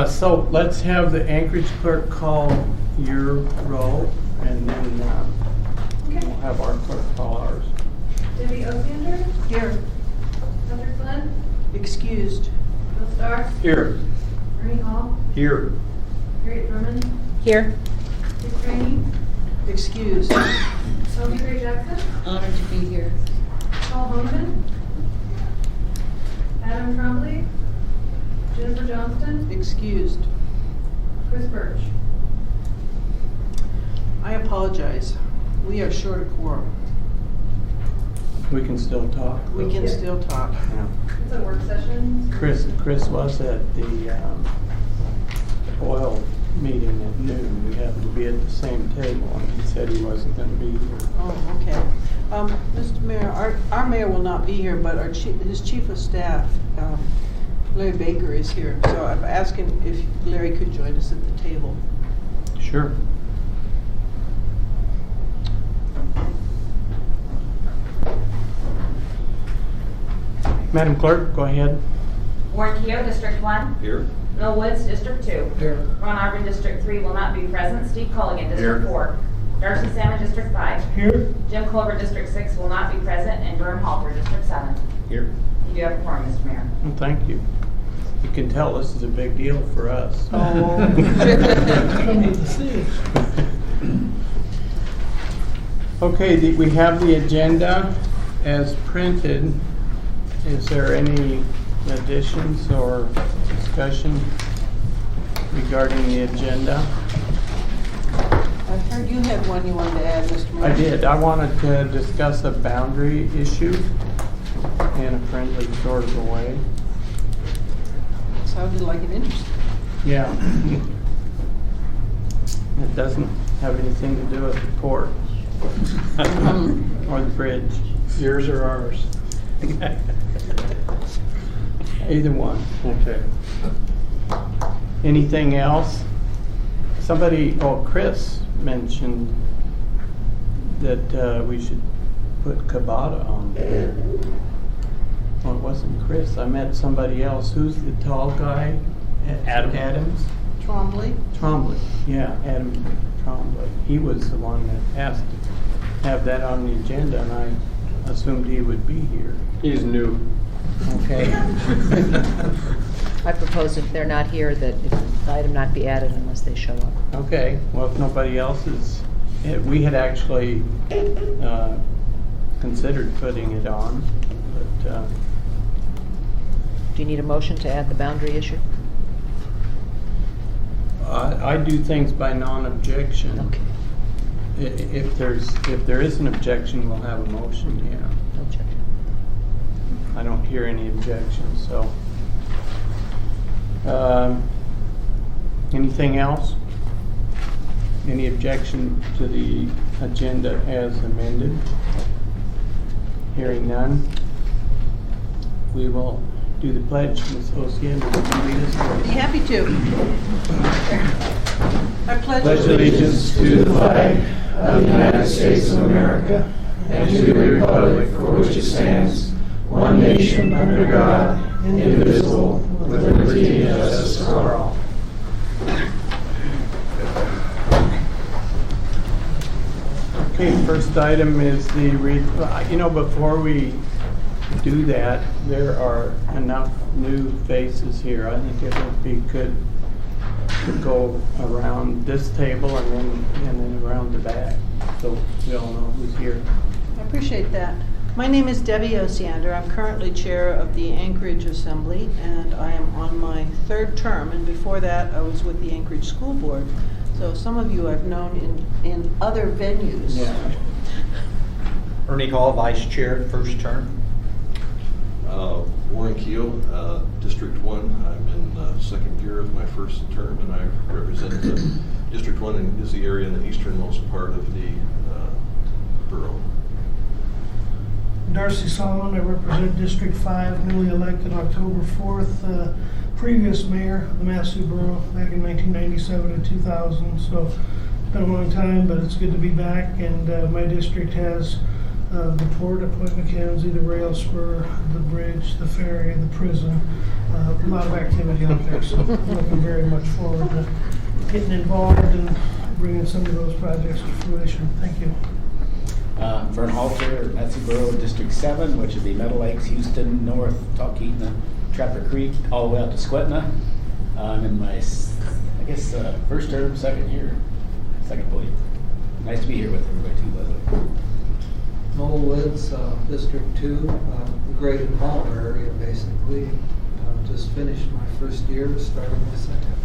So let's have the Anchorage clerk call your roll, and then Okay. we'll have our clerk call ours. Debbie Osander, Here. Heather Flynn, Excused. Bill Starr, Here. Ernie Hall, Here. Harriet Drummond, Here. Dick Cheney, Excused. Toby Gray Jackson, Honored to be here. Paul Homan, Adam Trombley, Jennifer Johnston, Excused. Chris Birch. I apologize. We are short of quorum. We can still talk. We can still talk. Yeah. It's a work session. Chris was at the oil meeting at noon. We happened to be at the same table, and he said he wasn't going to be here. Oh, okay. Mr. Mayor, our mayor will not be here, but his chief of staff, Larry Baker, is here. So I'm asking if Larry could join us at the table. Sure. Madam Clerk, go ahead. Warren Keogh, District 1. Here. Mill Woods, District 2. Here. Ron Arvin, District 3 will not be present. Steve Culligan, District Here. 4. Darcy Salmon, District 5. Here. Jim Clover, District 6 will not be present. And Durham Halter, District 7. Here. You do have a quorum, Mr. Mayor. Well, thank you. You can tell this is a big deal for us. Oh. Okay, we have the agenda as printed. Is there any additions or discussion regarding the agenda? I heard you had one you wanted to add, Mr. Mayor. I did. I wanted to discuss a boundary issue in a friendly sort of a way. Sounded like an interesting. Yeah. It doesn't have anything to do with the port or the bridge. Yours or ours? Either one. Okay. Anything else? Chris mentioned that we should put Kabata on there. Well, it wasn't Chris. I met somebody else. Who's the tall guy? Adams? Trombley. Yeah, Adam Trombley. He was the one that asked to have that on the agenda, and I assumed he would be here. He's new. Okay. I propose if they're not here, that the item not be added unless they show up. Okay, well, if nobody else is, we had actually considered putting it on, but Do you need a motion to add the boundary issue? I do things by non-objection. Okay. If there is an objection, we'll have a motion, yeah. No objection. I don't hear any objections, so. Anything else? Any objection to the agenda as amended? Hearing none, we will do the pledge. Ms. Osander, would you lead us? Be happy to. I pledge allegiance to the flag of the United States of America and to the republic for which it stands, one nation under God, indivisible, with liberty and justice for all. Okay, first item is before we do that, there are enough new faces here. I think it would be good to go around this table and then around the back, so we all know who's here. I appreciate that. My name is Debbie Osander. I'm currently chair of the Anchorage Assembly, and I am on my third term. And before that, I was with the Anchorage School Board. So some of you I've known in other venues. Yeah. Ernie Hall, Vice Chair, first term. Warren Keogh, District 1. I'm in second year of my first term, and I represent District 1 and is the area in the easternmost part of the borough. Darcy Solomon, I represent District 5, newly elected October 4th, previous mayor of the Massey Borough back in 1997 and 2000. So it's been a long time, but it's good to be back. And my district has the port at Point McKenzie, the rail spur, the bridge, the ferry, the prison. A lot of activity out there, so looking very much forward to getting involved and bringing some of those projects to fruition. Thank you. Vern Halter, Metsyboro, District 7, which would be Meadow Lakes, Houston, North, Talkeetna, Trapper Creek, all the way out to Squetna. I'm in my, first term, second year, second fully. Nice to be here with everybody too, Leslie. Noel Woods, District 2, the Greater Palmer area, basically. Just finished my first year, starting my second.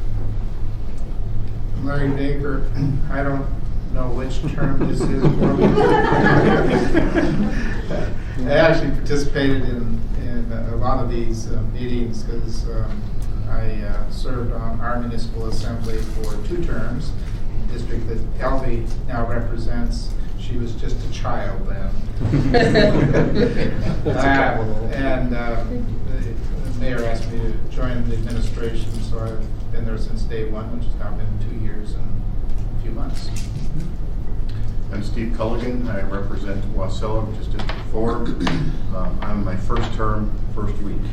Larry Baker, I don't know which term this is for me. I actually participated in a lot of these meetings because I served on our municipal assembly for 2 terms. The district that Elvie now represents, she was just a child then. And the mayor asked me to join the administration, so I've been there since day 1, which has now been 2 years and a few months. I'm Steve Culligan. I represent Wasilla, which is District 4. I'm in my first term, first week.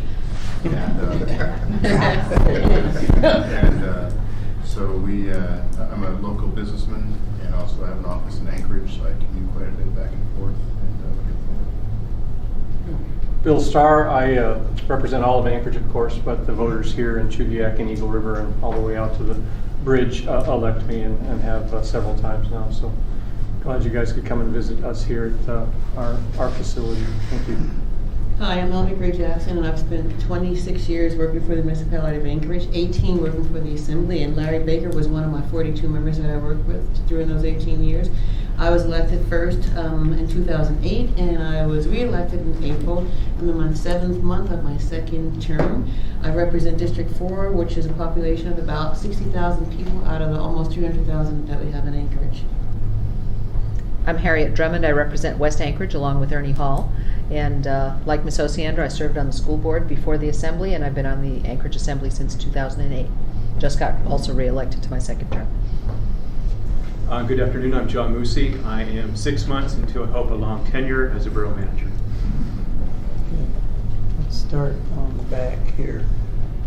So I'm a local businessman and also have an office in Anchorage, so I commute quite a bit back and forth. Bill Starr, I represent all of Anchorage, of course, but the voters here in Chudiak and Eagle River and all the way out to the bridge elect me and have several times now. So glad you guys could come and visit us here at our facility. Thank you. Hi, I'm Melanie Gray Jackson, and I've spent 26 years working for the municipality of Anchorage, 18 working for the Assembly, and Larry Baker was one of my 42 members that I worked with during those 18 years. I was elected first in 2008, and I was re-elected in April. I'm in my 7th month of my second term. I represent District 4, which is a population of about 60,000 people out of the almost 300,000 that we have in Anchorage. I'm Harriet Drummond. I represent West Anchorage along with Ernie Hall. And like Ms. Osiander, I served on the school board before the Assembly, and I've been on the Anchorage Assembly since 2008. Just got also re-elected to my second term. Good afternoon. I'm John Moosey. I am 6 months into I hope a long tenure as a borough manager. Let's start on the back here.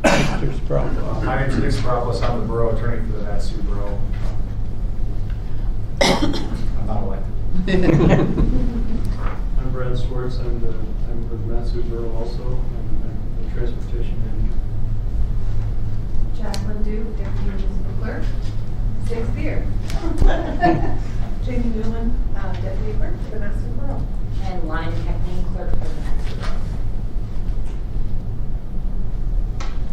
Mr. Sproul. My name is Nick Sproulis. I'm the borough attorney for the Matsu Borough. I'm not elected. I'm Brad Swartz. I'm with Matsu Borough also. I'm the transportation manager. Jacqueline Duke, Deputy Municipal Clerk. 6th year. Jamie Newman, Deputy Clerk for the Matsu Borough. And Lonnie McKechnie, Clerk for the Matsu Borough.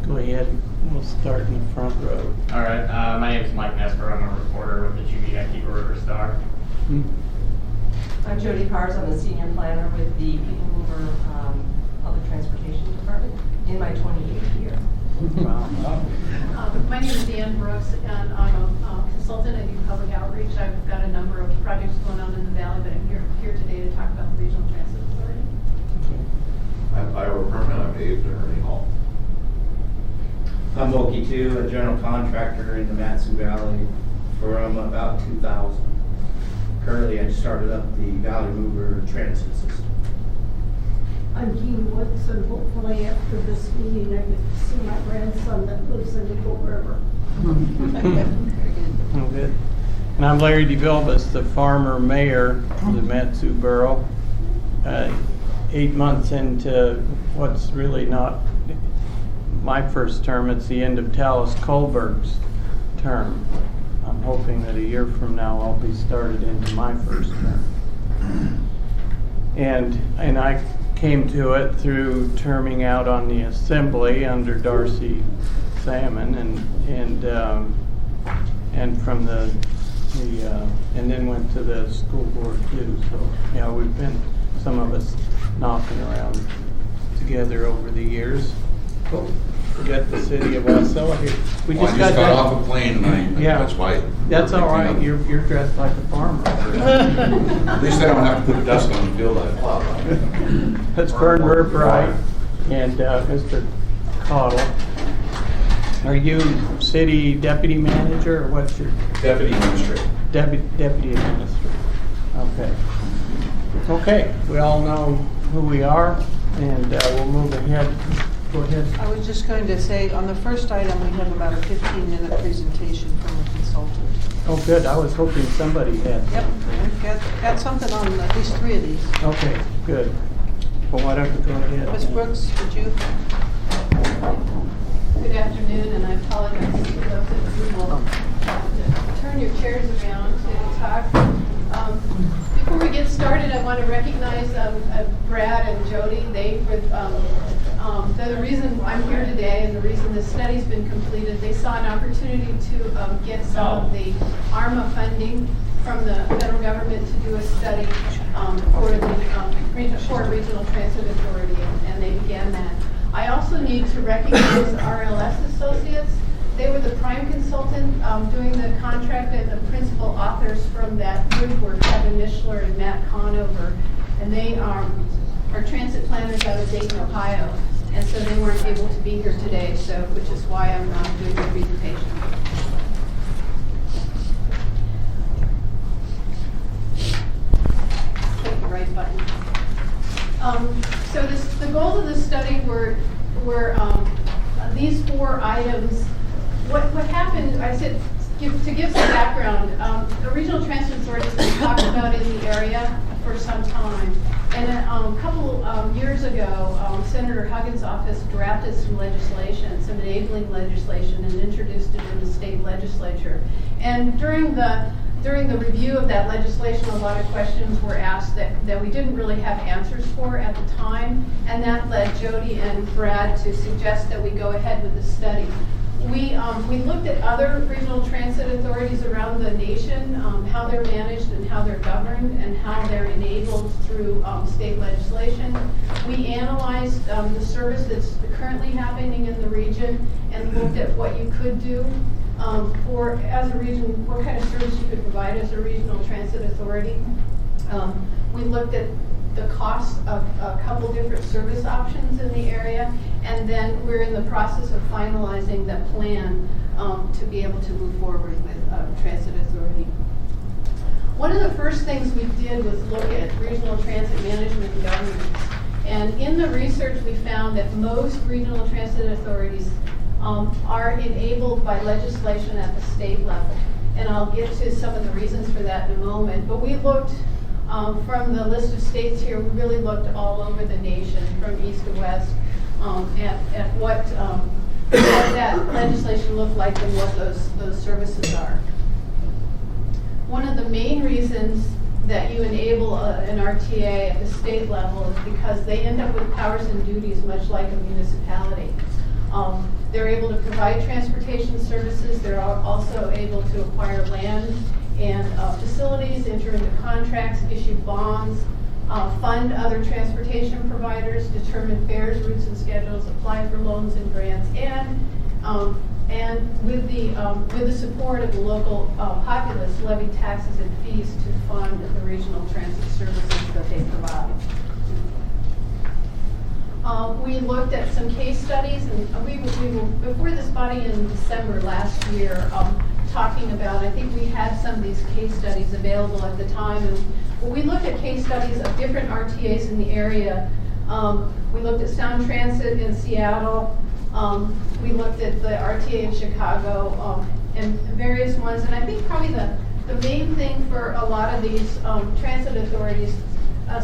Go ahead. We'll start in the front row. All right. My name is Mike Nesper. I'm a reporter with the Chudiak Eagle River Star. I'm Jody Cars. I'm the senior planner with the People Mover Public Transportation Department in my 28th year. Wow. My name is Dan Brooks, and I'm a consultant. I do public outreach. I've got a number of projects going on in the valley, but I'm here today to talk about the Regional Transit Authority. I'm Ira Herman. I'm Dave to Ernie Hall. I'm Volky too, a general contractor in the Matsu Valley from about 2000. Currently, I started up the Valley Mover Transit System. I'm Jean Woods, and hopefully after this meeting I get to see my grandson that lives in Eagle River. Oh, good. And I'm Larry DeVilbus, the farmer mayor of the Matsu Borough. 8 months into what's really not my first term, it's the end of Talis Kohlberg's term. I'm hoping that a year from now I'll be started into my first term. And I came to it through terming out on the Assembly under Darcy Salmon and from the and then went to the school board too. So yeah, we've been, some of us, knocking around together over the years. Oh, we got the city of Wasilla here. I just got off a plane and that's why. That's all right. You're dressed like a farmer. At least I don't have to put dust on the field I plow. That's Vern Burbright and Mr. Cottle. Are you city deputy manager or what's your? Deputy administrator. Deputy administrator. Okay. Okay, we all know who we are, and we'll move ahead. Go ahead. I was just going to say, on the first item, we have about a 15-minute presentation from the consultant. Oh, good. I was hoping somebody had. Yep, I've got something on at least 3 of these. Okay, good. Well, why don't you go ahead? Ms. Brooks, would you? Good afternoon, and I apologize to those of you who will have to turn your chairs around to talk. Before we get started, I want to recognize Brad and Jody. They're the reason I'm here today, and the reason this study's been completed. They saw an opportunity to get some of the ARMA funding from the federal government to do a study for the Regional Transit Authority, and they began that. I also need to recognize RLS Associates. They were the prime consultant doing the contract, and the principal authors from that group were Kevin Mishler and Matt Conover, and they are transit planners out of Dayton, Ohio, and so they weren't able to be here today, which is why I'm doing the presentation. Click the right button. So the goals of this study were these 4 items. What happened, I said, to give some background, the Regional Transit Authority has been talked about in the area for some time. And a couple years ago, Senator Huggins' office drafted some legislation, some enabling legislation, and introduced it in the state legislature. And during the review of that legislation, a lot of questions were asked that we didn't really have answers for at the time, and that led Jody and Brad to suggest that we go ahead with the study. We looked at other regional transit authorities around the nation, how they're managed and how they're governed and how they're enabled through state legislation. We analyzed the service that's currently happening in the region and looked at what you could do as a region, what kind of service you could provide as a regional transit authority. We looked at the cost of a couple different service options in the area, and then we're in the process of finalizing the plan to be able to move forward with transit authority. One of the first things we did was look at regional transit management and governance. And in the research, we found that most regional transit authorities are enabled by legislation at the state level. And I'll get to some of the reasons for that in a moment. But we looked from the list of states here, we really looked all over the nation, from east to west, at what that legislation looked like and what those services are. One of the main reasons that you enable an RTA at the state level is because they end up with powers and duties much like a municipality. They're able to provide transportation services. They're also able to acquire land and facilities, enter into contracts, issue bonds, fund other transportation providers, determine fares, routes, and schedules, apply for loans and grants, and with the support of the local populace, levy taxes and fees to fund the regional transit services that they provide. We looked at some case studies, and we were before this body in December last year talking about, I think we had some of these case studies available at the time, and we looked at case studies of different RTAs in the area. We looked at Sound Transit in Seattle. We looked at the RTA in Chicago and various ones, and I think probably the main thing for a lot of these transit authorities,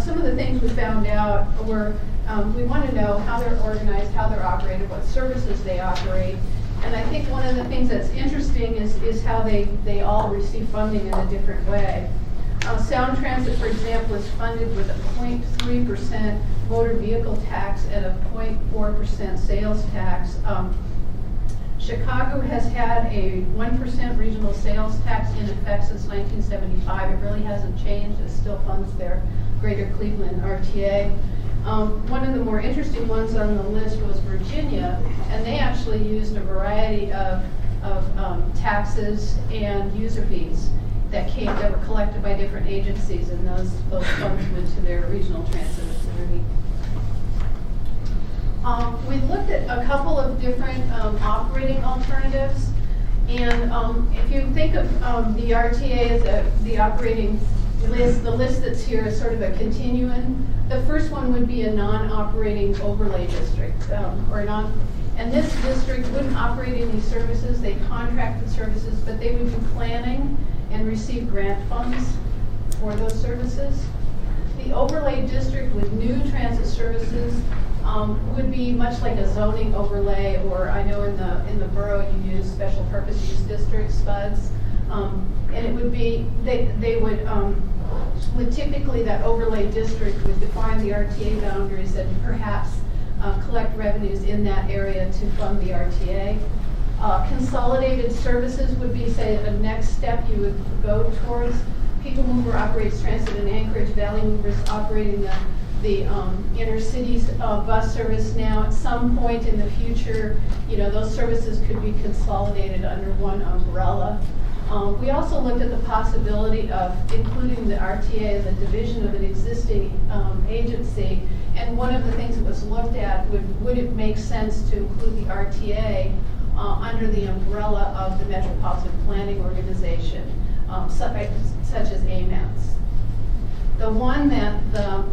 some of the things we found out were we want to know how they're organized, how they're operated, what services they operate. And I think one of the things that's interesting is how they all receive funding in a different way. Sound Transit, for example, is funded with a 0.3% motor vehicle tax and a 0.4% sales tax. Chicago has had a 1% regional sales tax in effect since 1975. It really hasn't changed. It still funds their Greater Cleveland RTA. One of the more interesting ones on the list was Virginia, and they actually used a variety of taxes and user fees that were collected by different agencies, and those funds went to their regional transit authority. We looked at a couple of different operating alternatives, and if you think of the RTA as the operating list. The list that's here is sort of a continuum. The first one would be a non-operating overlay district, and this district wouldn't operate any services. They contract the services, but they would do planning and receive grant funds for those services. The overlay district with new transit services would be much like a zoning overlay, or I know in the borough you use special purpose use districts, SPUDs, and it would be they would typically that overlay district would define the RTA boundaries and perhaps collect revenues in that area to fund the RTA. Consolidated services would be, say, the next step you would go towards. People Mover operates transit in Anchorage. Valley Mover's operating the inner cities bus service now. At some point in the future, those services could be consolidated under one umbrella. We also looked at the possibility of including the RTA as a division of an existing agency. And one of the things that was looked at, would it make sense to include the RTA under the umbrella of the Metropolitan Planning Organization, such as AMATS. The one that the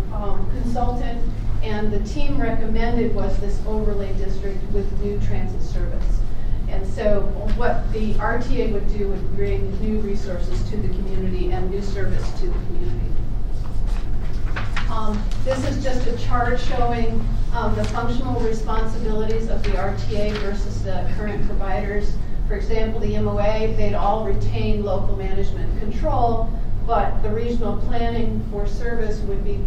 consultant and the team recommended was this overlay district with new transit service. And so what the RTA would do would bring new resources to the community and new service to the community. This is just a chart showing the functional responsibilities of the RTA versus the current providers. For example, the MOA, they'd all retain local management control, but the regional planning for service would be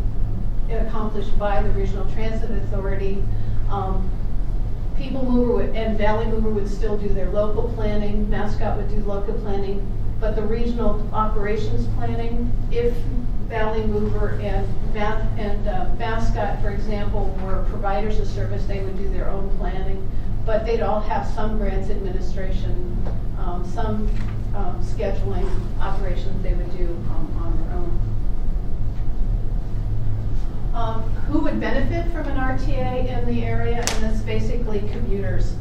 accomplished by the Regional Transit Authority. People Mover and Valley Mover would still do their local planning. Mascot would do local planning, but the regional operations planning, if Valley Mover and Mascot, for example, were providers of service, they would do their own planning, but they'd all have some grants administration, some scheduling operations they would do on their own. Who would benefit from an RTA in the area? And that's basically commuters.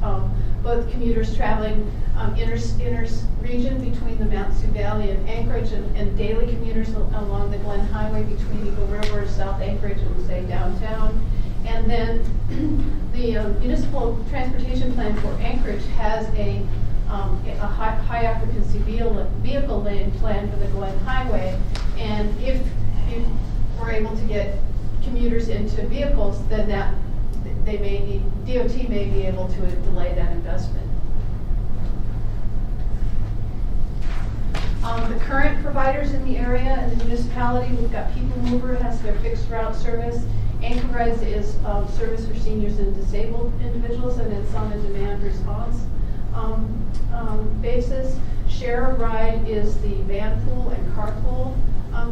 Both commuters traveling inner region between the Mt. Valley and Anchorage, and daily commuters along the Glen Highway between Eagle River, South Anchorage, and say downtown. And then the municipal transportation plan for Anchorage has a high occupancy vehicle lane plan for the Glen Highway. And if we're able to get commuters into vehicles, then DOT may be able to delay that investment. The current providers in the area and the municipality, we've got People Mover has their fixed route service. Anchorage is service for seniors and disabled individuals, and it's on a demand response basis. Share a Ride is the van pool and carpool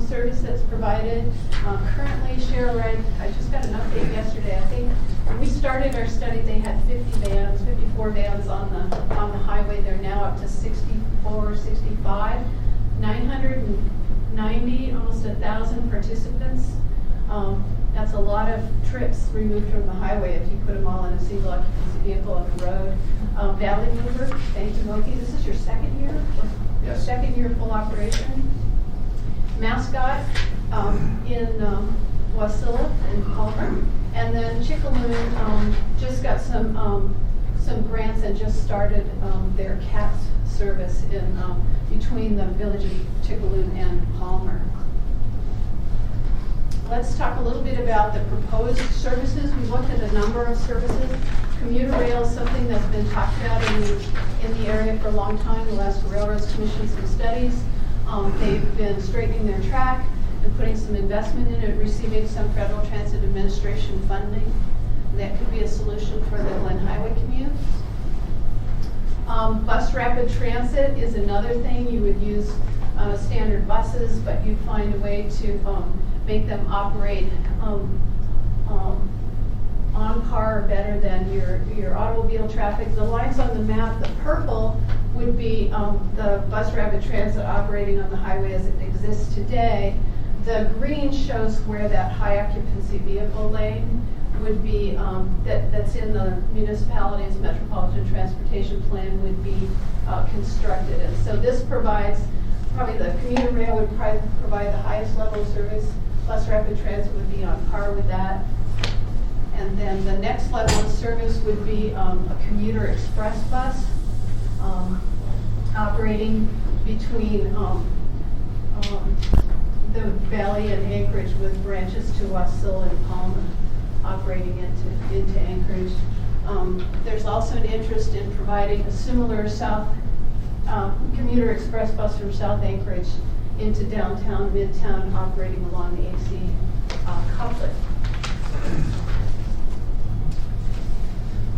service that's provided. Currently, Share a Ride, I just got an update yesterday. I think when we started our study, they had 54 vans on the highway. They're now up to 64, 65, 990, almost 1,000 participants. That's a lot of trips removed from the highway if you put them all in a single occupancy vehicle on the road. Valley Mover, thank you, Moki. This is your second year? Yes. Second year full operation. Mascot in Wasilla and Palmer. And then Chickaloon just got some grants and just started their CAT service in between the village of Chickaloon and Palmer. Let's talk a little bit about the proposed services. We looked at a number of services. Commuter rail is something that's been talked about in the area for a long time. The Alaska Railroads commissioned some studies. They've been straightening their track and putting some investment in it, receiving some Federal Transit Administration funding. That could be a solution for the Glen Highway commute. Bus rapid transit is another thing. You would use standard buses, but you'd find a way to make them operate on par better than your automobile traffic. The lines on the map, the purple would be the bus rapid transit operating on the highway as it exists today. The green shows where that high occupancy vehicle lane would be, that's in the municipality's metropolitan transportation plan would be constructed. And so this provides probably the commuter rail would provide the highest level of service. Bus rapid transit would be on par with that. And then the next level of service would be a commuter express bus operating between the Valley and Anchorage with branches to Wasilla and Palmer operating into Anchorage. There's also an interest in providing a similar commuter express bus from South Anchorage into downtown, midtown, operating along the AC couplet.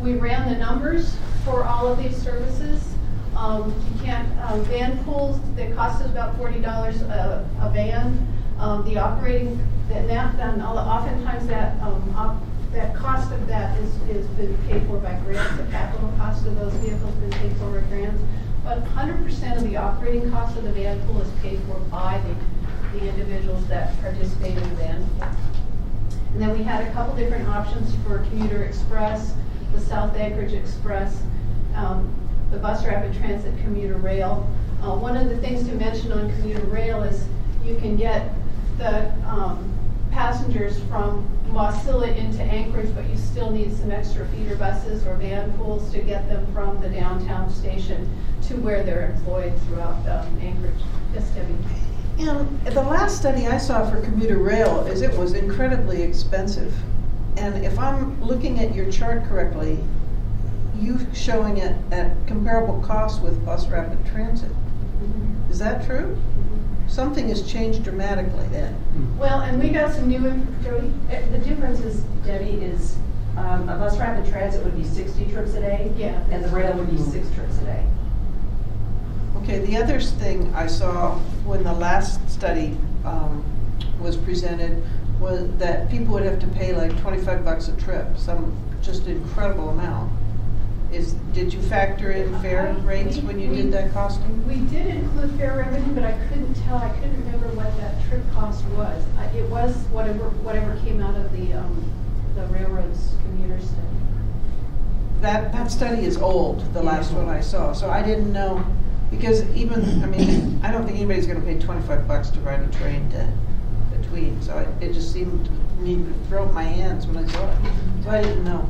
We ran the numbers for all of these services. You can't, van pools, they cost us about $40 a van. The operating, oftentimes that cost of that is been paid for by grants. The capital cost of those vehicles been paid for by grants. But 100% of the operating cost of the van pool is paid for by the individuals that participate in the van pool. And then we had a couple different options for commuter express, the South Anchorage Express, the bus rapid transit commuter rail. One of the things to mention on commuter rail is you can get the passengers from Wasilla into Anchorage, but you still need some extra feeder buses or van pools to get them from the downtown station to where they're employed throughout Anchorage. Yes, Debbie? And the last study I saw for commuter rail is it was incredibly expensive. And if I'm looking at your chart correctly, you showing it at comparable cost with bus rapid transit. Mm-hmm. Is that true? Something has changed dramatically then. Well, and we got some new Jody? The difference is, Debbie, is a bus rapid transit would be 60 trips a day. Yeah. And the rail would be 6 trips a day. Okay, the other thing I saw when the last study was presented was that people would have to pay like $25 a trip, some just incredible amount. Did you factor in fare rates when you did that costing? We did include fare revenue, but I couldn't remember what that trip cost was. It was whatever came out of the railroad's commuter study. That study is old, the last one I saw, so I didn't know, because I don't think anybody's gonna pay $25 to ride a train to between, so it just seemed to me to throw up my hands when I saw it, so I didn't know.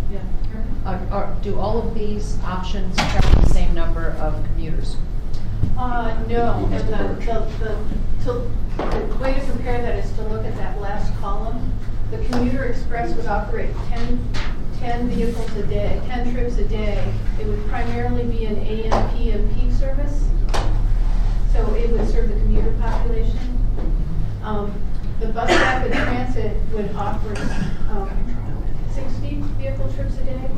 Yeah. Do all of these options carry the same number of commuters? No, and the way to compare that is to look at that last column. The commuter express would operate 10 vehicles a day, 10 trips a day. It would primarily be an AM, PM peak service, so it would serve the commuter population. The bus rapid transit would offer 60 vehicle trips a day.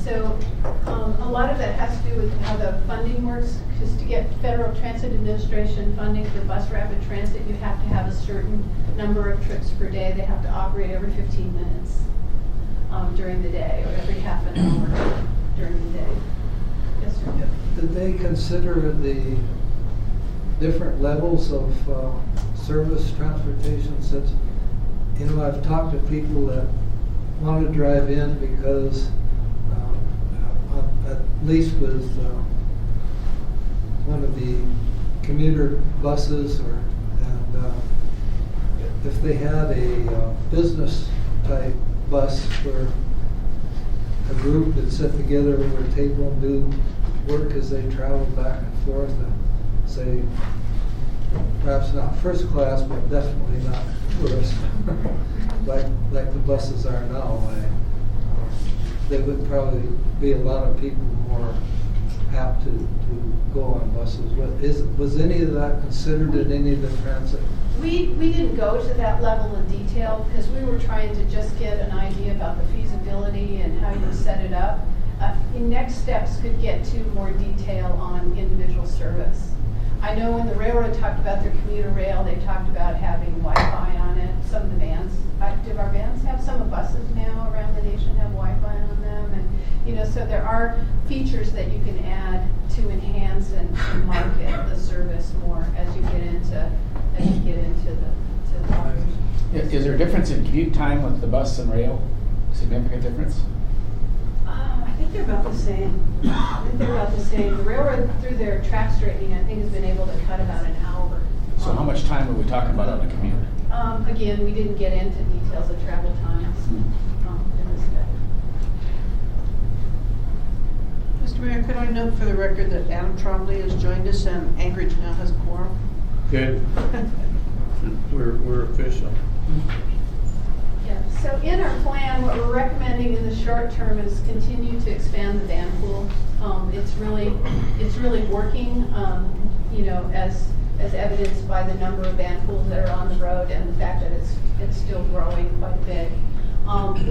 So a lot of that has to do with how the funding works, because to get Federal Transit Administration funding for bus rapid transit, you have to have a certain number of trips per day. They have to operate every 15 minutes during the day, or every half an hour during the day. Yes, sir? Did they consider the different levels of service transportation? Since, I've talked to people that want to drive in because at least with one of the commuter buses, and if they had a business type bus where a group would sit together over a table and do work as they traveled back and forth, and say, perhaps not first class, but definitely not tourist, like the buses are now. There would probably be a lot of people more apt to go on buses. Was any of that considered in any of the transit? We didn't go to that level of detail because we were trying to just get an idea about the feasibility and how you set it up. Next steps could get to more detail on individual service. I know when the railroad talked about their commuter rail, they talked about having Wi-Fi on it. Some of the vans, do our vans have? Some of buses now around the nation have Wi-Fi on them, and so there are features that you can add to enhance and market the service more as you get into the others. Is there a difference in commute time with the bus and rail? Significant difference? I think they're about the same. The railroad, through their track straightening, I think has been able to cut about an hour. So how much time are we talking about on the commute? Again, we didn't get into details of travel times in this study. Mr. Mayor, could I note for the record that Adam Trombley has joined us and Anchorage now has a quorum? Good. We're official. Yeah, so in our plan, what we're recommending in the short term is continue to expand the van pool. It's really working, you know, as evidenced by the number of van pools that are on the road and the fact that it's still growing quite a bit.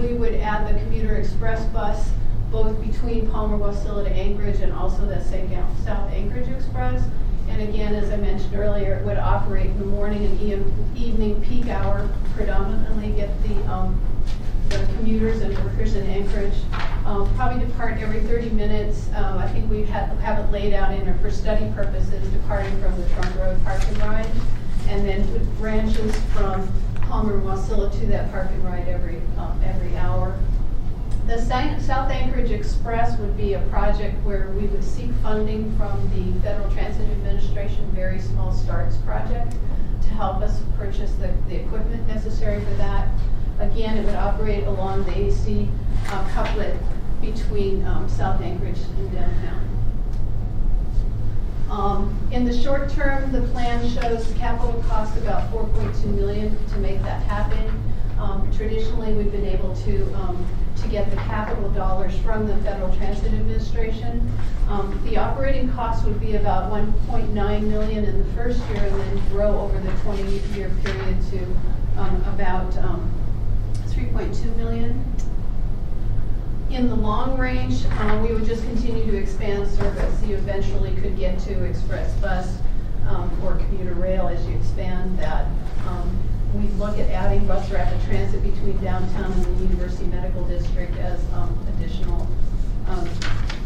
We would add the commuter express bus both between Palmer, Wasilla to Anchorage and also the South Anchorage Express. And again, as I mentioned earlier, it would operate in the morning and evening peak hour, predominantly get the commuters and workers in Anchorage. Probably depart every 30 minutes. I think we have it laid out in for study purposes, departing from the Trunk Road Park and Ride, and then with branches from Palmer and Wasilla to that park and ride every hour. The South Anchorage Express would be a project where we would seek funding from the Federal Transit Administration, very small starts project, to help us purchase the equipment necessary for that. Again, it would operate along the AC couplet between South Anchorage and downtown. In the short term, the plan shows the capital cost about $4.2 million to make that happen. Traditionally, we've been able to get the capital dollars from the Federal Transit Administration. The operating cost would be about $1.9 million in the first year and then grow over the 20-year period to about $3.2 million. In the long range, we would just continue to expand service. You eventually could get to express bus or commuter rail as you expand that. We look at adding bus rapid transit between downtown and the University Medical District as additional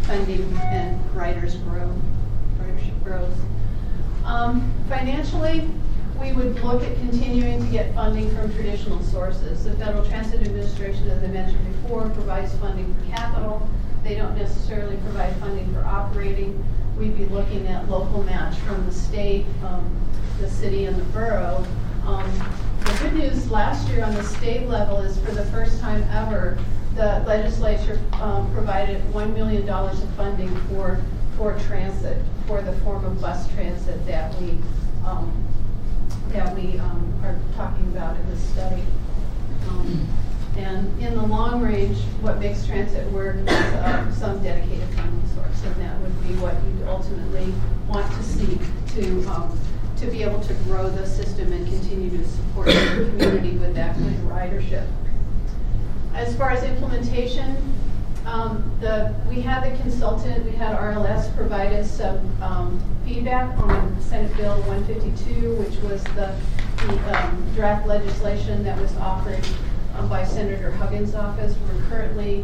funding and ridership grows. Financially, we would look at continuing to get funding from traditional sources. The Federal Transit Administration, as I mentioned before, provides funding for capital. They don't necessarily provide funding for operating. We'd be looking at local match from the state, the city, and the borough. The good news last year on the state level is for the first time ever, the legislature provided $1 million of funding for transit, for the form of bus transit that we are talking about in this study. And in the long range, what makes transit work is some dedicated funding source, and that would be what you'd ultimately want to seek to be able to grow the system and continue to support the community with that kind of ridership. As far as implementation, we had the consultant, we had RLS provide us some feedback on Senate Bill 152, which was the draft legislation that was offered by Senator Huggins' office. We're currently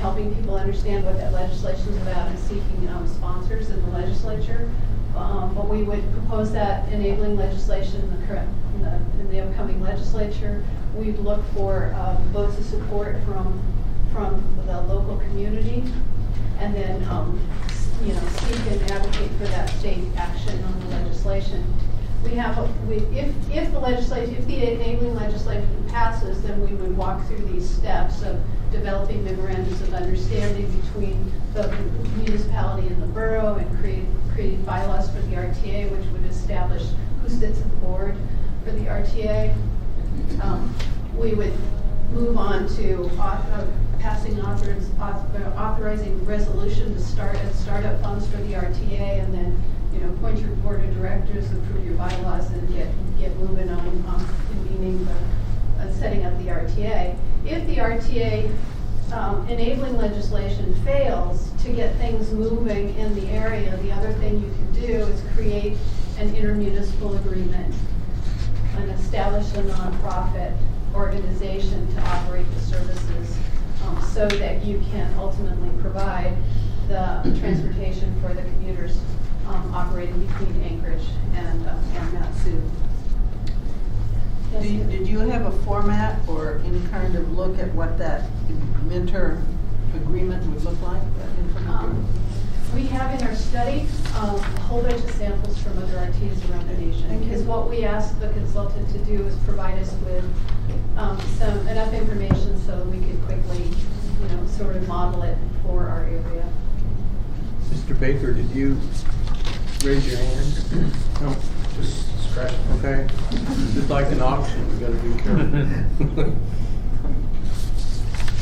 helping people understand what that legislation is about and seeking sponsors in the legislature. But we would propose that enabling legislation in the upcoming legislature. We'd look for votes of support from the local community, and then seek and advocate for that state action on the legislation. We have if the enabling legislation passes, then we would walk through these steps of developing memorandums of understanding between the municipality and the borough, and creating bylaws for the RTA, which would establish who sits at the board for the RTA. We would move on to authorizing resolution to start up funds for the RTA, and then appoint your board of directors, approve your bylaws, and get moving on convening setting up the RTA. If the RTA enabling legislation fails to get things moving in the area, the other thing you can do is create an intermunicipal agreement and establish a nonprofit organization to operate the services, so that you can ultimately provide the transportation for the commuters operating between Anchorage and Matsu. Did you have a format or any kind of look at what that mentor agreement would look like, that informal agreement? We have in our study a whole bunch of samples from other RTAs around the nation. Because what we asked the consultant to do is provide us with enough information so that we could quickly, sort of model it for our area. Mr. Baker, did you raise your hand? No? Just scratch. Okay. This is like an auction, you gotta be careful.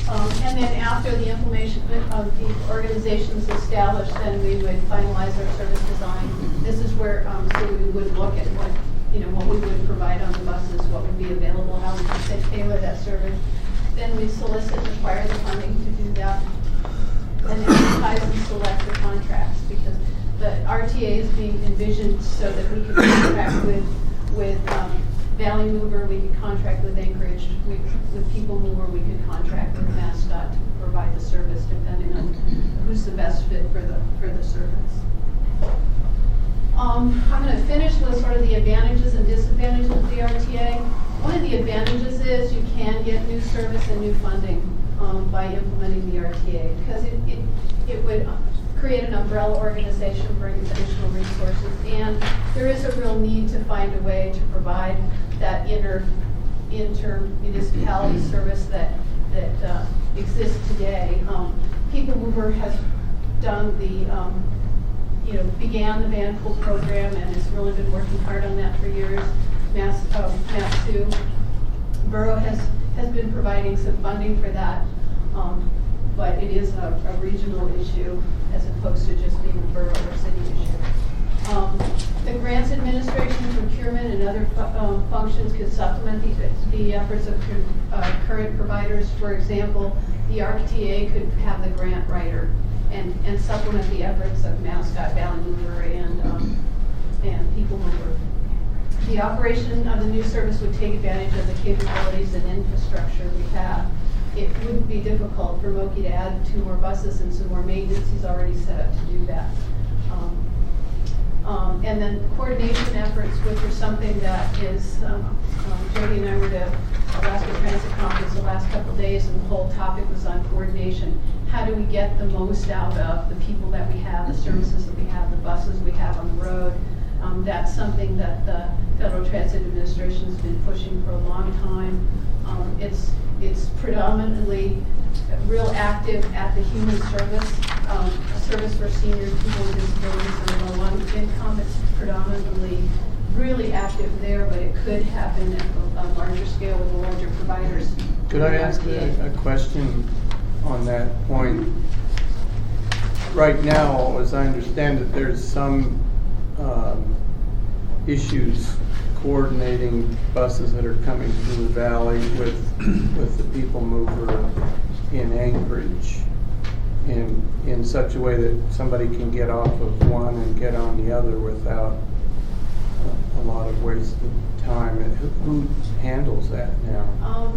And then after the implementation of the organization is established, then we would finalize our service design. This is where, so we would look at what we would provide on the buses, what would be available, how we could tailor that service. Then we solicit and acquire the funding to do that. And advertise and select the contracts, because the RTA is being envisioned so that we could contract with Valley Mover, we could contract with Anchorage, with People Mover, we could contract with Mascot to provide the service depending on who's the best fit for the service. I'm going to finish with sort of the advantages and disadvantages of the RTA. One of the advantages is you can get new service and new funding by implementing the RTA, because it would create an umbrella organization, bring additional resources, and there is a real need to find a way to provide that inter-municipality service that exists today. People Mover has done began the van pool program and has really been working hard on that for years. Matsu Borough has been providing some funding for that, but it is a regional issue as opposed to just being a borough or city issue. The grants administration, procurement, and other functions could supplement the efforts of current providers. For example, the RTA could have the grant writer and supplement the efforts of Mascot, Valley Mover, and People Mover. The operation of the new service would take advantage of the capabilities and infrastructure we have. It wouldn't be difficult for Moki to add 2 more buses and some more maintenance. He's already set up to do that. And then coordination efforts, which are something that is, Jody and I were to Alaska Transit Conference the last couple of days, and the whole topic was on coordination. How do we get the most out of the people that we have, the services that we have, the buses we have on the road? That's something that the Federal Transit Administration has been pushing for a long time. It's predominantly real active at the human service, a service for seniors, people with disabilities, and low income. It's predominantly really active there, but it could happen at a larger scale with the larger providers. Could I ask a question on that point? Right now, as I understand it, there's some issues coordinating buses that are coming through the valley with the People Mover in Anchorage in such a way that somebody can get off of one and get on the other without a lot of wasted time. Who handles that now?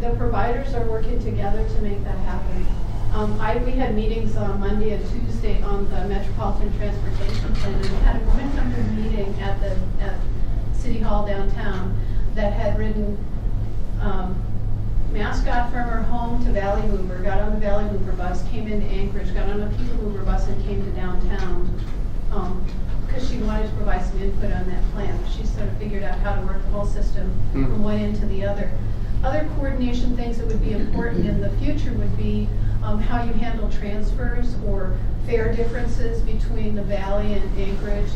The providers are working together to make that happen. We had meetings on Monday and Tuesday on the Metropolitan Transportation Plan, and we had a women-centered meeting at City Hall downtown that had ridden Mascot from her home to Valley Mover, got on the Valley Mover bus, came into Anchorage, got on a People Mover bus, and came to downtown because she wanted to provide some input on that plan. She sort of figured out how to work the whole system from one end to the other. Other coordination things that would be important in the future would be how you handle transfers or fare differences between the Valley and Anchorage.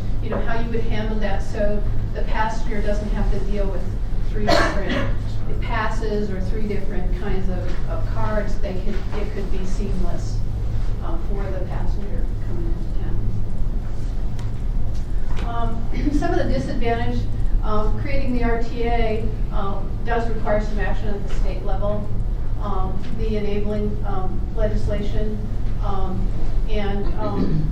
How you would handle that so the passenger doesn't have to deal with 3 different passes or 3 different kinds of cards. It could be seamless for the passenger coming into town. Some of the disadvantage of creating the RTA does require some action at the state level. The enabling legislation, and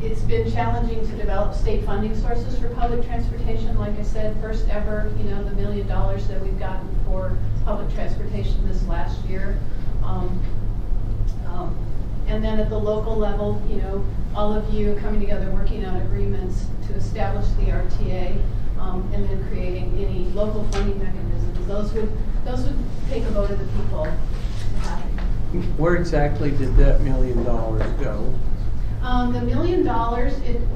it's been challenging to develop state funding sources for public transportation. Like I said, first ever, the $1 million that we've gotten for public transportation this last year. And then at the local level, all of you coming together, working on agreements to establish the RTA, and then creating any local funding mechanisms. Those would take a vote of the people to happen. Where exactly did that $1 million go? The $1 million,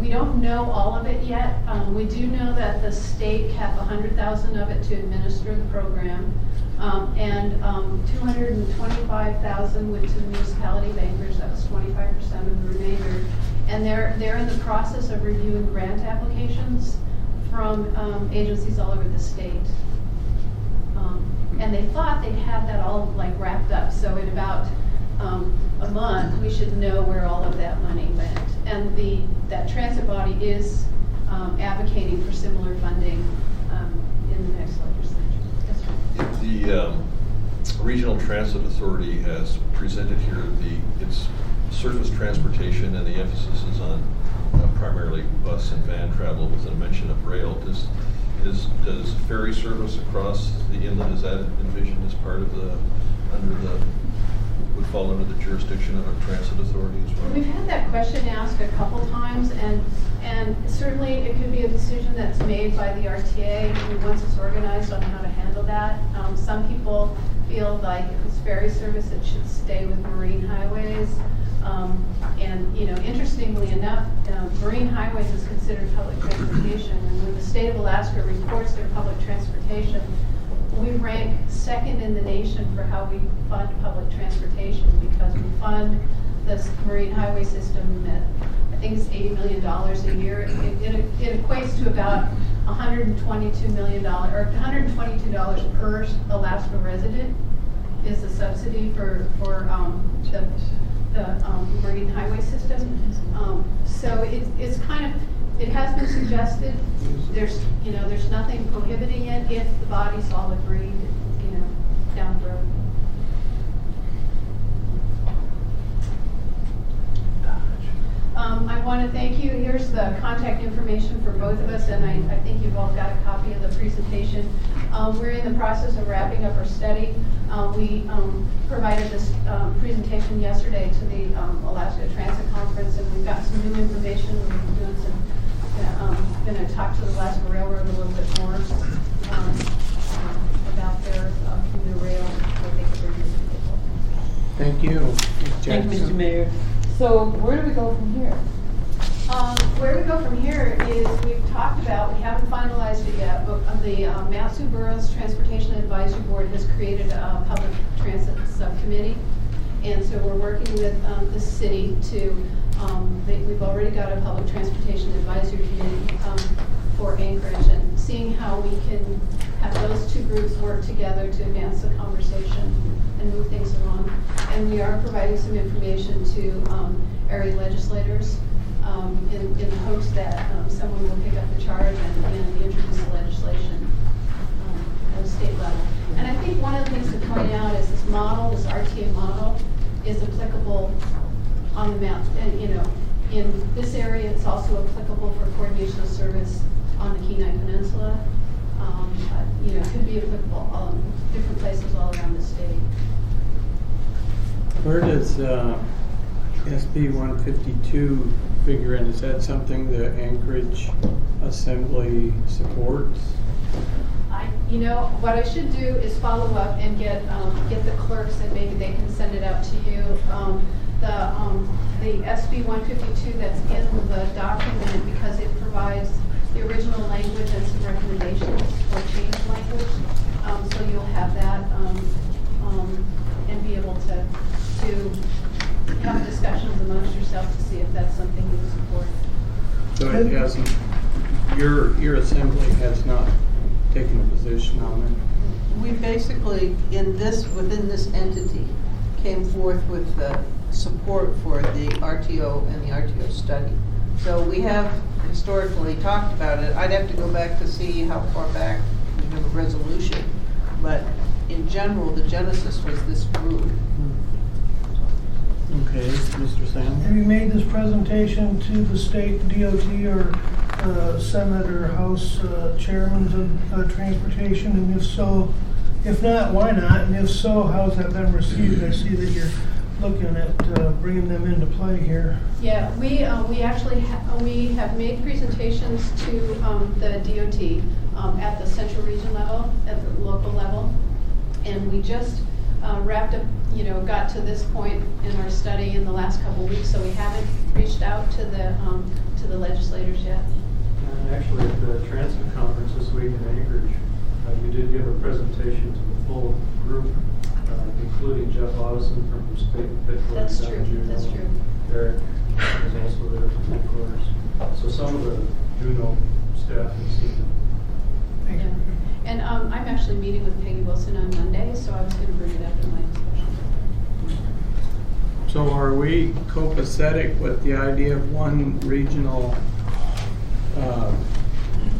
we don't know all of it yet. We do know that the state kept $100,000 of it to administer the program, and $225,000 went to the municipality bankers. That was 25% of the remainder. And they're in the process of reviewing grant applications from agencies all over the state. And they thought they'd have that all like wrapped up. So in about a month, we should know where all of that money went. And that transit body is advocating for similar funding in the next legislature. The Regional Transit Authority has presented here its surface transportation, and the emphasis is on primarily bus and van travel with a mention of rail. Does ferry service across the inland, is that envisioned as part of would fall under the jurisdiction of a transit authority as well? We've had that question asked a couple times, and certainly it could be a decision that's made by the RTA once it's organized on how to handle that. Some people feel like if it's ferry service, it should stay with marine highways. And interestingly enough, marine highways is considered public transportation, and when the state of Alaska reports their public transportation, we rank second in the nation for how we fund public transportation, because we fund this marine highway system at, I think it's $80 million a year. It equates to about $122 million, or $122 per Alaska resident is the subsidy for the marine highway system. So it's kind of, it has been suggested. There's nothing prohibiting it if the bodies all agreed, down the road. I want to thank you. Here's the contact information for both of us, and I think you've all got a copy of the presentation. We're in the process of wrapping up our study. We provided this presentation yesterday to the Alaska Transit Conference, and we've got some new information. We're doing going to talk to the Alaska Railroad a little bit more about their new rail, what they could bring to the table. Thank you. Thank you, Mr. Mayor. So where do we go from here? Where we go from here is we've talked about, we haven't finalized it yet, but the Matsu Boroughs Transportation Advisory Board has created a public transit subcommittee. And so we're working with the city to, we've already got a public transportation advisory committee for Anchorage, and seeing how we can have those two groups work together to advance the conversation and move things along. And we are providing some information to area legislators in the hopes that someone will pick up the charge and introduce the legislation at the state level. And I think one of the things to point out is this model, this RTA model, is applicable on the map. And in this area, it's also applicable for coordination of service on the Kenai Peninsula. It could be applicable different places all around the state. Where does SB 152 figure in? Is that something the Anchorage Assembly supports? What I should do is follow up and get the clerks, and maybe they can send it out to you. The SB 152 that's in the document, because it provides the original language and some recommendations for change language. So you'll have that and be able to have discussions amongst yourselves to see if that's something you support. So it hasn't, your assembly has not taken a position on it? We basically, within this entity, came forth with support for the RTO and the RTO study. So we have historically talked about it. I'd have to go back to see how far back we have a resolution, but in general, the genesis was this group. Okay, Mr. Sam? Have you made this presentation to the state DOT or Senate or House chairmen of transportation? And if so, if not, why not? And if so, how's that been received? I see that you're looking at bringing them into play here. Yeah, we actually we have made presentations to the DOT at the central region level, at the local level, and we just wrapped up, got to this point in our study in the last couple of weeks, so we haven't reached out to the legislators yet. Actually, at the transit conference this week in Anchorage, you did give a presentation to the full group, including Jeff Addison from State Headquarters. That's down in true, Juneau. that's true. Eric was also there from headquarters. So some of the Juneau staff have seen it. Yeah. And I'm actually meeting with Peggy Wilson on Monday, so I was going to bring it up in my discussion. So are we copacetic with the idea of one regional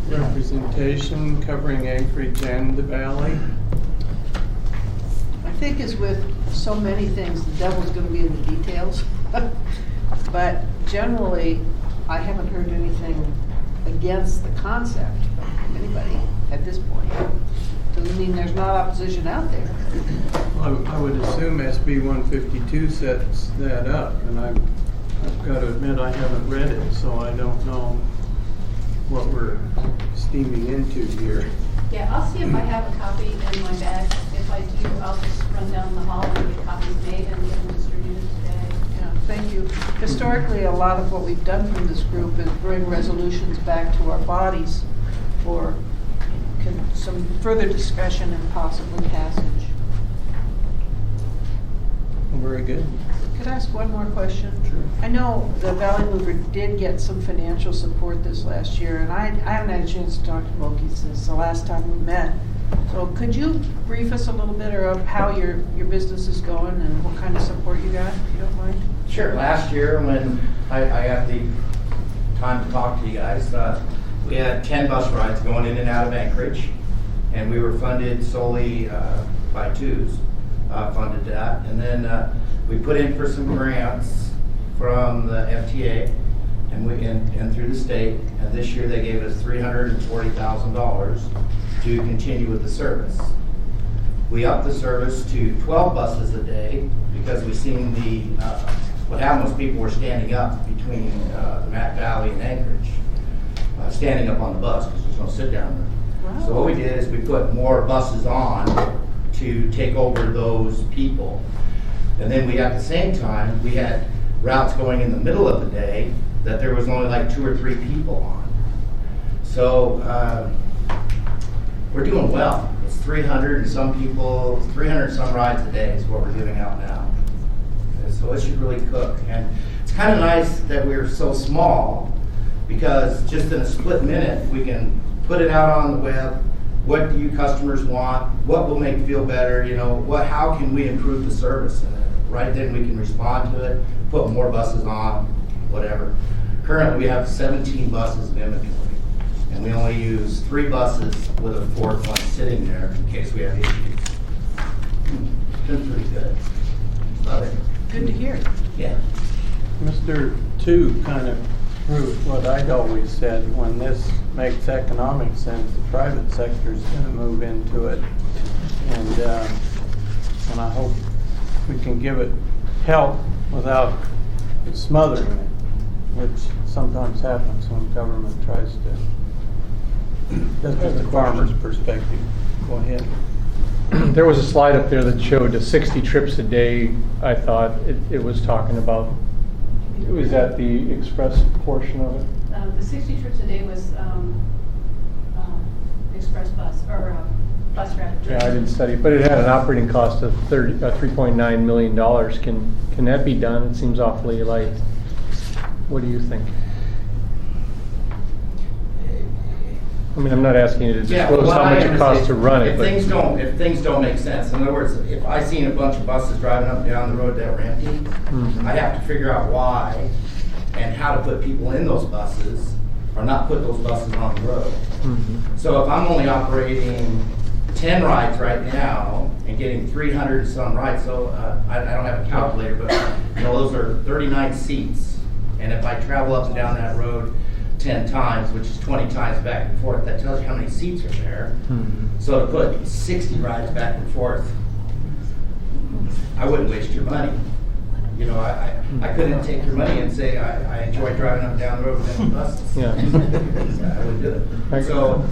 representation covering Anchorage and the Valley? I think as with so many things, the devil's going to be in the details. But generally, I haven't heard anything against the concept from anybody at this point. Doesn't mean there's not opposition out there. Well, I would assume SB 152 sets that up, and I've got to admit I haven't read it, so I don't know what we're steaming into here. Yeah, I'll see if I have a copy in my bag. If I do, I'll just run down the hall and get copies made and get them distributed today. Yeah, thank you. Historically, a lot of what we've done from this group is bring resolutions back to our bodies for some further discussion and possibly passage. Very good. Could I ask one more question? Sure. I know the Valley Mover did get some financial support this last year, and I haven't had a chance to talk to Moki since the last time we met. So could you brief us a little bit of how your business is going and what kind of support you got, if you don't mind? Sure. Last year, when I had the time to talk to you guys, we had 10 bus rides going in and out of Anchorage, and we were funded solely by twos, funded that. And then we put in for some grants from the FTA and through the state, and this year they gave us $340,000 to continue with the service. We upped the service to 12 buses a day because we seen what happened was people were standing up between the Mac Valley and Anchorage, standing up on the bus because there's no sit down there. Wow. So what we did is we put more buses on to take over those people. And then at the same time, we had routes going in the middle of the day that there was only like 2 or 3 people on. So we're doing well. It's 300 and some people, 300 and some rides a day is what we're giving out now. And so it should really cook. And it's kind of nice that we're so small because just in a split minute, we can put it out on the web. What do you customers want? What will make you feel better? How can we improve the service? And right then we can respond to it, put more buses on, whatever. Currently we have 17 buses in inventory, and we only use 3 buses with a 4th one sitting there in case we have issues. It's been pretty good. Love it. Good to hear. Yeah. Mr. 2 kind of proved what I'd always said: when this makes economic sense, the private sector is going to move into it, and I hope we can give it help without smothering it, which sometimes happens when government tries to. That's just the farmer's perspective. Go ahead. There was a slide up there that showed 60 trips a day. I thought it was talking about. Was that the express portion of it? The 60 trips a day was express bus or bus route. Yeah, I didn't study, but it had an operating cost of $3.9 million. Can that be done? It seems awfully light. What do you think? I mean, I'm not asking you to disclose how much it costs to run it. If things don't make sense, in other words, if I seen a bunch of buses driving up and down the road that were empty, I'd have to figure out why and how to put people in those buses or not put those buses on the road. So if I'm only operating 10 rides right now and getting 300 some rides, so I don't have a calculator, but those are 39 seats. And if I travel up and down that road 10 times, which is 20 times back and forth, that tells you how many seats are there. So to put 60 rides back and forth, I wouldn't waste your money. I couldn't take your money and say I enjoy driving up and down the road with empty buses. Yeah. I wouldn't do it. So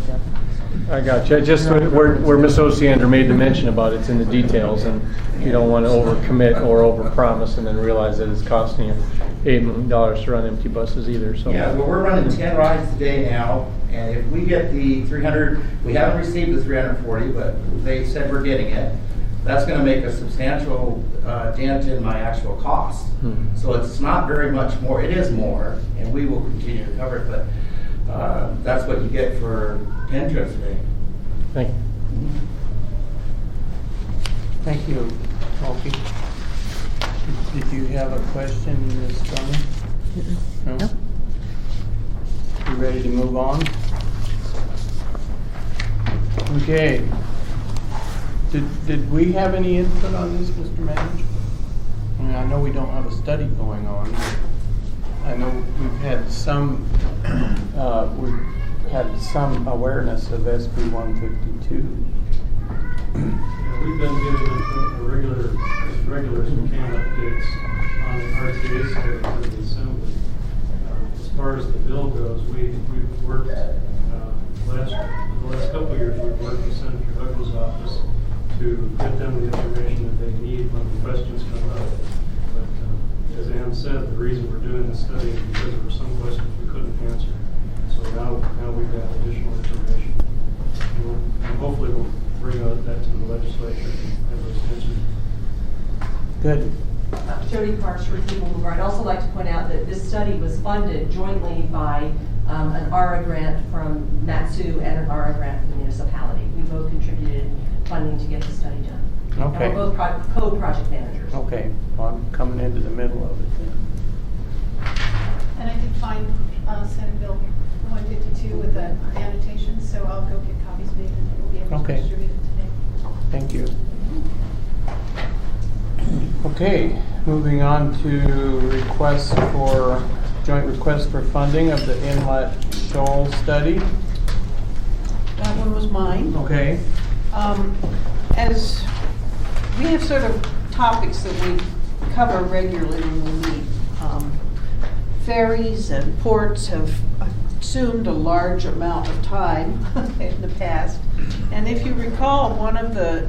I got you. Just where Ms. Osiander made the mention about it's in the details, and you don't want to overcommit or overpromise and then realize that it's costing you $8 million to run empty buses either. So Yeah, well, we're running 10 rides today now, and if we get the 300, we haven't received the 340, but they said we're getting it. That's going to make a substantial dent in my actual cost. So it's not very much more. It is more, and we will continue to cover it, but that's what you get for 10 trips a day. Thank you. Thank you, Opie. Did you have a question, Ms. Drummond? No? You ready to move on? Okay. Did we have any input on this, Mr. Manager? I mean, I know we don't have a study going on. I know we've had some awareness of SB 152. Yeah, we've been giving regular some can updates on the RTA study for the assembly. As far as the bill goes, we've worked, the last couple of years, we've worked with Senator Huggles' office to get them the information that they need when the questions come up. But as Ann said, the reason we're doing this study is because there were some questions we couldn't answer. So now we've got additional information. And hopefully we'll bring that to the legislature and have those answered. Good. Jody Parks, People Mover. I'd also like to point out that this study was funded jointly by an ARA grant from Matsu and an ARA grant from the municipality. We both contributed funding to get the study done. Okay. And we're both co-project managers. Okay, well, I'm coming into the middle of it then. And I did find Senate Bill 152 with the annotations, so I'll go get copies made and we'll be able to Okay. distribute it today. Thank you. Okay, moving on to joint request for funding of the Inlet Shoal study. That one was mine. Okay. As we have sort of topics that we cover regularly when we meet. Ferries and ports have assumed a large amount of time in the past. And if you recall, one of the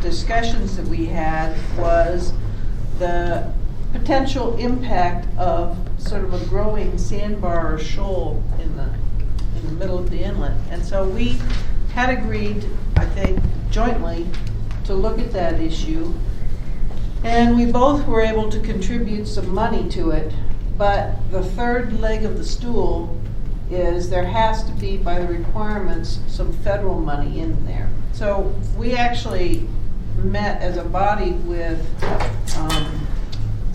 discussions that we had was the potential impact of sort of a growing sandbar or shoal in the middle of the inlet. And so we had agreed, I think, jointly to look at that issue. And we both were able to contribute some money to it. But the third leg of the stool is there has to be, by the requirements, some federal money in there. So we actually met as a body with,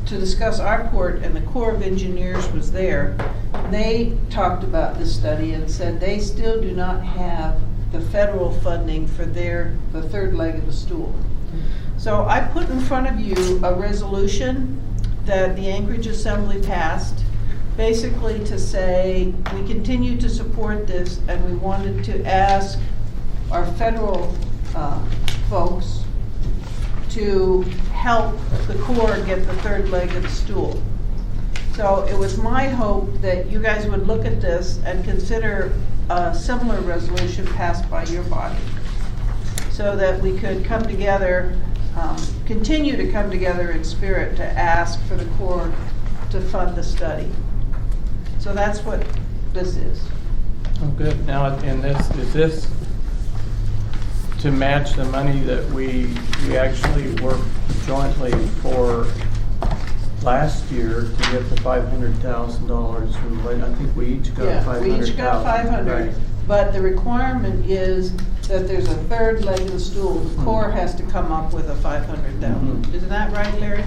to discuss our port, and the Corps of Engineers was there. They talked about this study and said they still do not have the federal funding for the third leg of the stool. So I put in front of you a resolution that the Anchorage Assembly passed, basically to say we continue to support this, and we wanted to ask our federal folks to help the Corps get the third leg of the stool. So it was my hope that you guys would look at this and consider a similar resolution passed by your body, so that we could come together, continue to come together in spirit to ask for the Corps to fund the study. So that's what this is. Oh, good. Now, is this to match the money that we actually worked jointly for last year to get the $500,000 from, I think we each got $500,000. Yeah, we each got 500, right. But the requirement is that there's a third leg of the stool. The Corps has to come up with a 500,000. Isn't that right, Larry?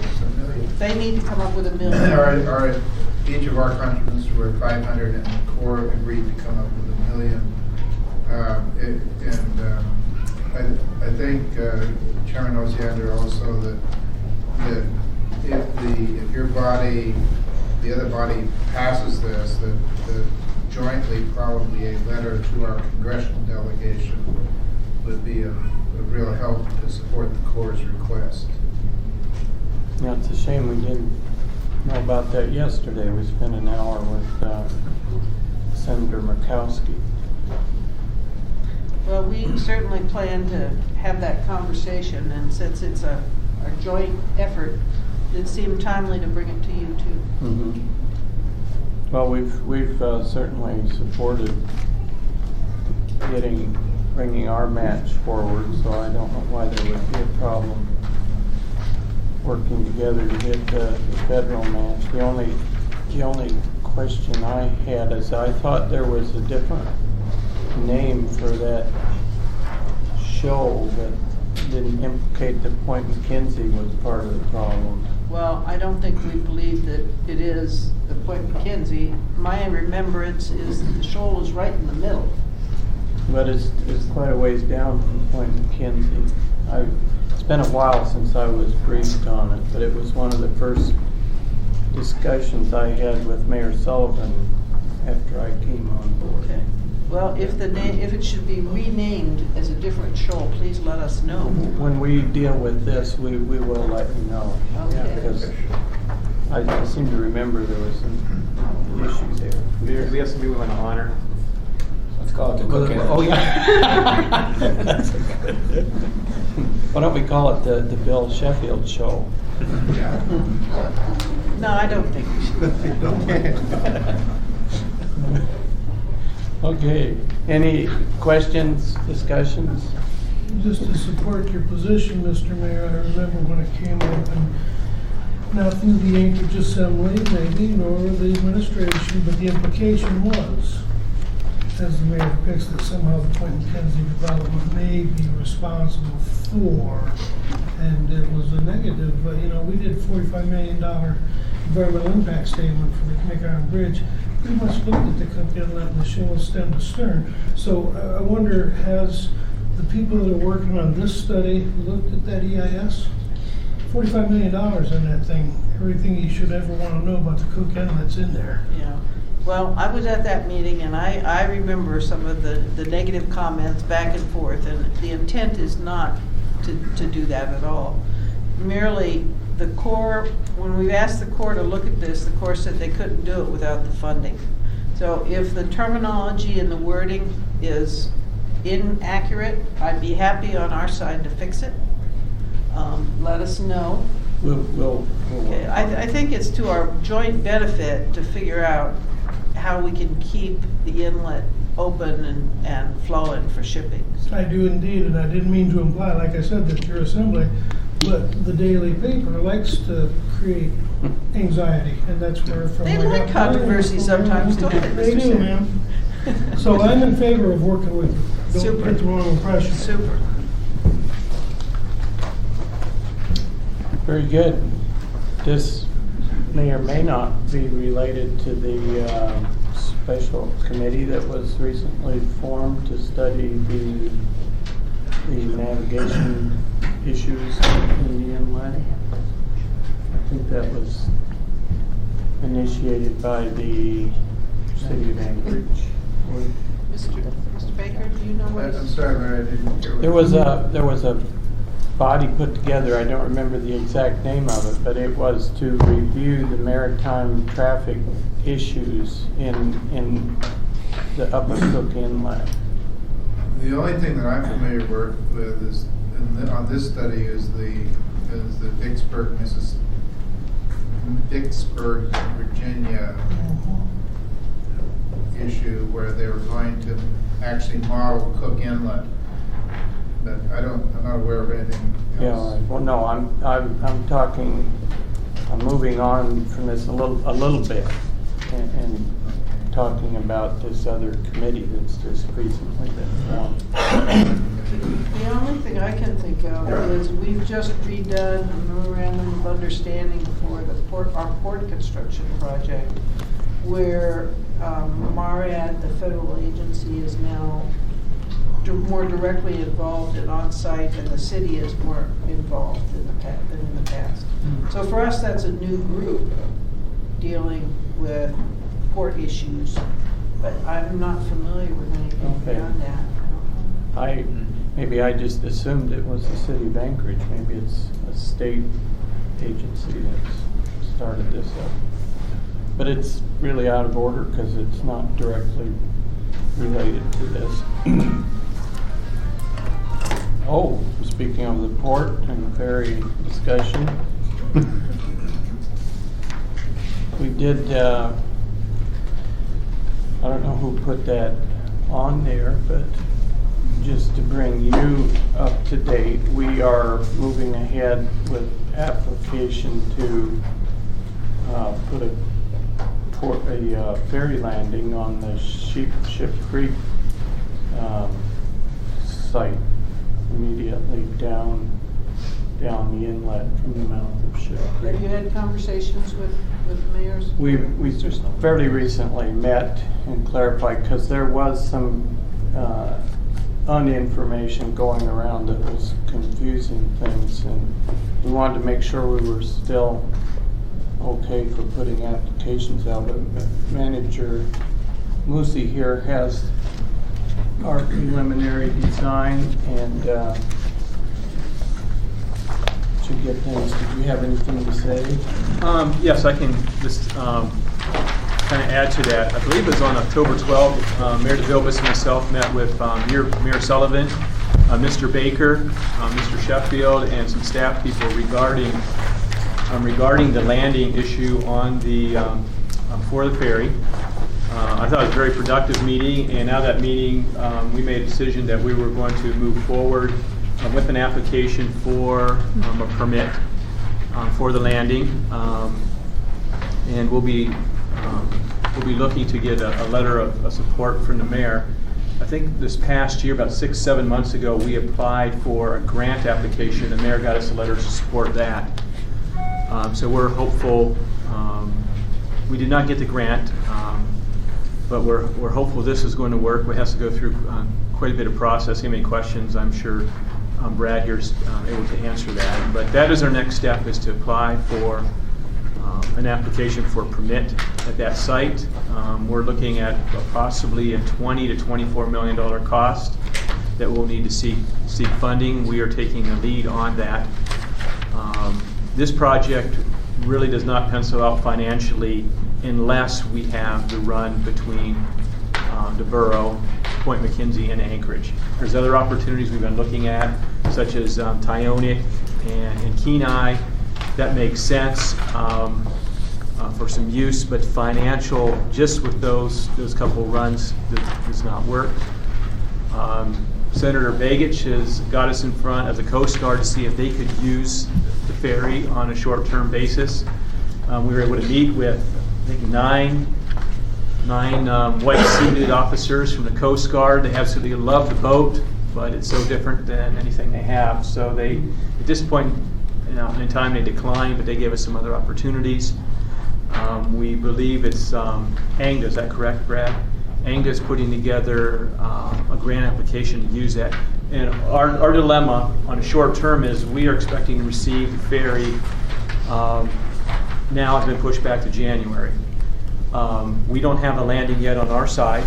They need to come up with $1 million. Each of our contributors were 500, and the Corps agreed to come up with $1 million. I think Chairman Osiander also that if your body, the other body passes this, that jointly probably a letter to our congressional delegation would be of real help to support the Corps' request. Yeah, it's a shame we didn't know about that yesterday. We spent an hour with Senator Murkowski. Well, certainly plan to have that conversation, and since it's a joint effort, it seemed timely to bring it to you too. Mhm. Well, we've certainly supported bringing our match forward, so I don't know why there would be a problem working together to get the federal match. The only question I had is I thought there was a different name for that show that didn't implicate the Point McKenzie was part of the problem. Well, I don't think we believe that it is the Point McKenzie. My remembrance is that the shoal is right in the middle. But it's quite a ways down from Point McKenzie. It's been a while since I was briefed on it, but it was one of the first discussions I had with Mayor Sullivan after I came on board. Okay. Well, if it should be renamed as a different shoal, please let us know. When we deal with this, we will let you know. Okay. Because I seem to remember there was some issues there. Do we have somebody we want to honor? Let's call it the Cook Inlet. Oh, yeah. That's a good. Why don't we call it the Bill Sheffield Show? No, I don't think we should. Okay, any questions, discussions? Just to support your position, Mr. Mayor, I remember when it came up, and not through the Anchorage Assembly, maybe, nor the administration, but the implication was, as the mayor depicts, that somehow the Point McKenzie development may be responsible for, and it was a negative. But, we did a $45 million environmental impact statement for the McIron Bridge. Pretty much looked at the Cook Inlet and the shoal stem to stern. So I wonder, has the people that are working on this study looked at that EIS? $45 million in that thing. Everything you should ever want to know about the Cook Inlet's in there. Yeah. Well, I was at that meeting, and I remember some of the negative comments back and forth, and the intent is not to do that at all. Merely, the Corps, when we asked the Corps to look at this, the Corps said they couldn't do it without the funding. So if the terminology and the wording is inaccurate, I'd be happy on our side to fix it. Let us know. We'll Okay, I think it's to our joint benefit to figure out how we can keep the inlet open and flowing for shipping. I do indeed, and I didn't mean to imply, like I said, that your assembly, but the daily paper likes to create anxiety, and that's where from. They like controversy sometimes, don't they, Mr. They do, Chair? ma'am. So I'm in favor of working with you. Don't Super. get the wrong impression. Super. Very good. This may or may not be related to the special committee that was recently formed to study the navigation issues in the inlet. I think that was initiated by the city of Anchorage. Mr. Baker, do you know what? I'm sorry, Larry, I didn't hear. There was a body put together, I don't remember the exact name of it, but it was to review the maritime traffic issues in the Upper Cook Inlet. The only thing that I'm familiar with is, on this study, is the Vicksburg, Virginia issue where they were going to actually model Cook Inlet. But I'm not aware of anything Yeah, else. well, no, I'm moving on from this a little bit and talking about this other committee that's just recently been formed. The only thing I can think of is we've just redone a memorandum of understanding for our port construction project, where MARAD, the federal agency, is now more directly involved and on-site, and the city is more involved than in the past. So for us, that's a new group dealing with port issues, but I'm not familiar with anything beyond that. Maybe I just assumed it was the city of Anchorage. Maybe it's a state agency that's started this up. But it's really out of order because it's not directly related to this. speaking of the port and ferry discussion, we did, I don't know who put that on there, but just to bring you up to date, we are moving ahead with application to put a ferry landing on the Ship Creek site immediately down the inlet from the mouth of Ship Creek. Have you had conversations with mayors? We fairly recently met and clarified, because there was some uninformation going around that was confusing things, and we wanted to make sure we were still okay for putting applications out. But Manager Musi here has our preliminary design and to get things. Did you have anything to say? Yes, I can just kind of add to that. I believe it was on October 12th, Mayor DeVilbiss and myself met with Mayor Sullivan, Mr. Baker, Mr. Sheffield, and some staff people regarding the landing issue on the for the ferry. I thought it was a very productive meeting, and out of that meeting, we made a decision that we were going to move forward with an application for a permit for the landing, and we'll be looking to get a letter of support from the mayor. I think this past year, about 6-7 months ago, we applied for a grant application. The mayor got us a letter to support that. So we're hopeful. We did not get the grant, but we're hopeful this is going to work. It has to go through quite a bit of processing. Any questions, I'm sure Brad here is able to answer that. But that is our next step, is to apply for an application for a permit at that site. We're looking at possibly a $20 to $24 million cost that we'll need to seek funding. We are taking the lead on that. This project really does not pencil out financially unless we have the run between the borough, Point McKenzie, and Anchorage. There's other opportunities we've been looking at, such as Tyonek and Kenai. That makes sense for some use, but financial, just with those couple runs, does not work. Senator Begich has got us in front of the Coast Guard to see if they could use the ferry on a short-term basis. We were able to meet with, I think, nine white-suited officers from the Coast Guard. They absolutely love the boat, but it's so different than anything they have. So they, at this point in time, they declined, but they gave us some other opportunities. We believe it's ANGDA, is that correct, Brad? ANGDA is putting together a grant application to use that. And our dilemma on a short term is we are expecting to receive the ferry. Now it's been pushed back to January. We don't have a landing yet on our side.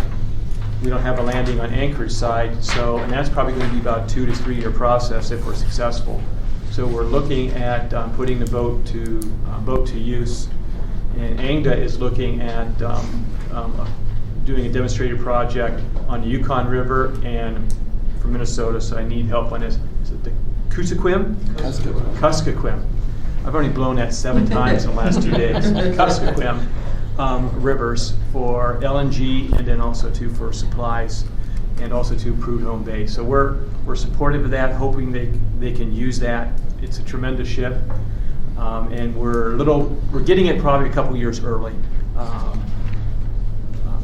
We don't have a landing on Anchorage side, and that's probably going to be about a 2 to 3 year process if we're successful. So we're looking at putting the boat to use, and ANGDA is looking at doing a demonstrator project on the Yukon River and for Minnesota. So I need help on this. Is it the Kuskokwim? Kuskokwim. I've already blown that 7 times in the last 2 days. Kuskokwim rivers for LNG, and then also for supplies, and also to Prudhomme Bay. So we're supportive of that, hoping they can use that. It's a tremendous ship, and we're getting it probably a couple years early.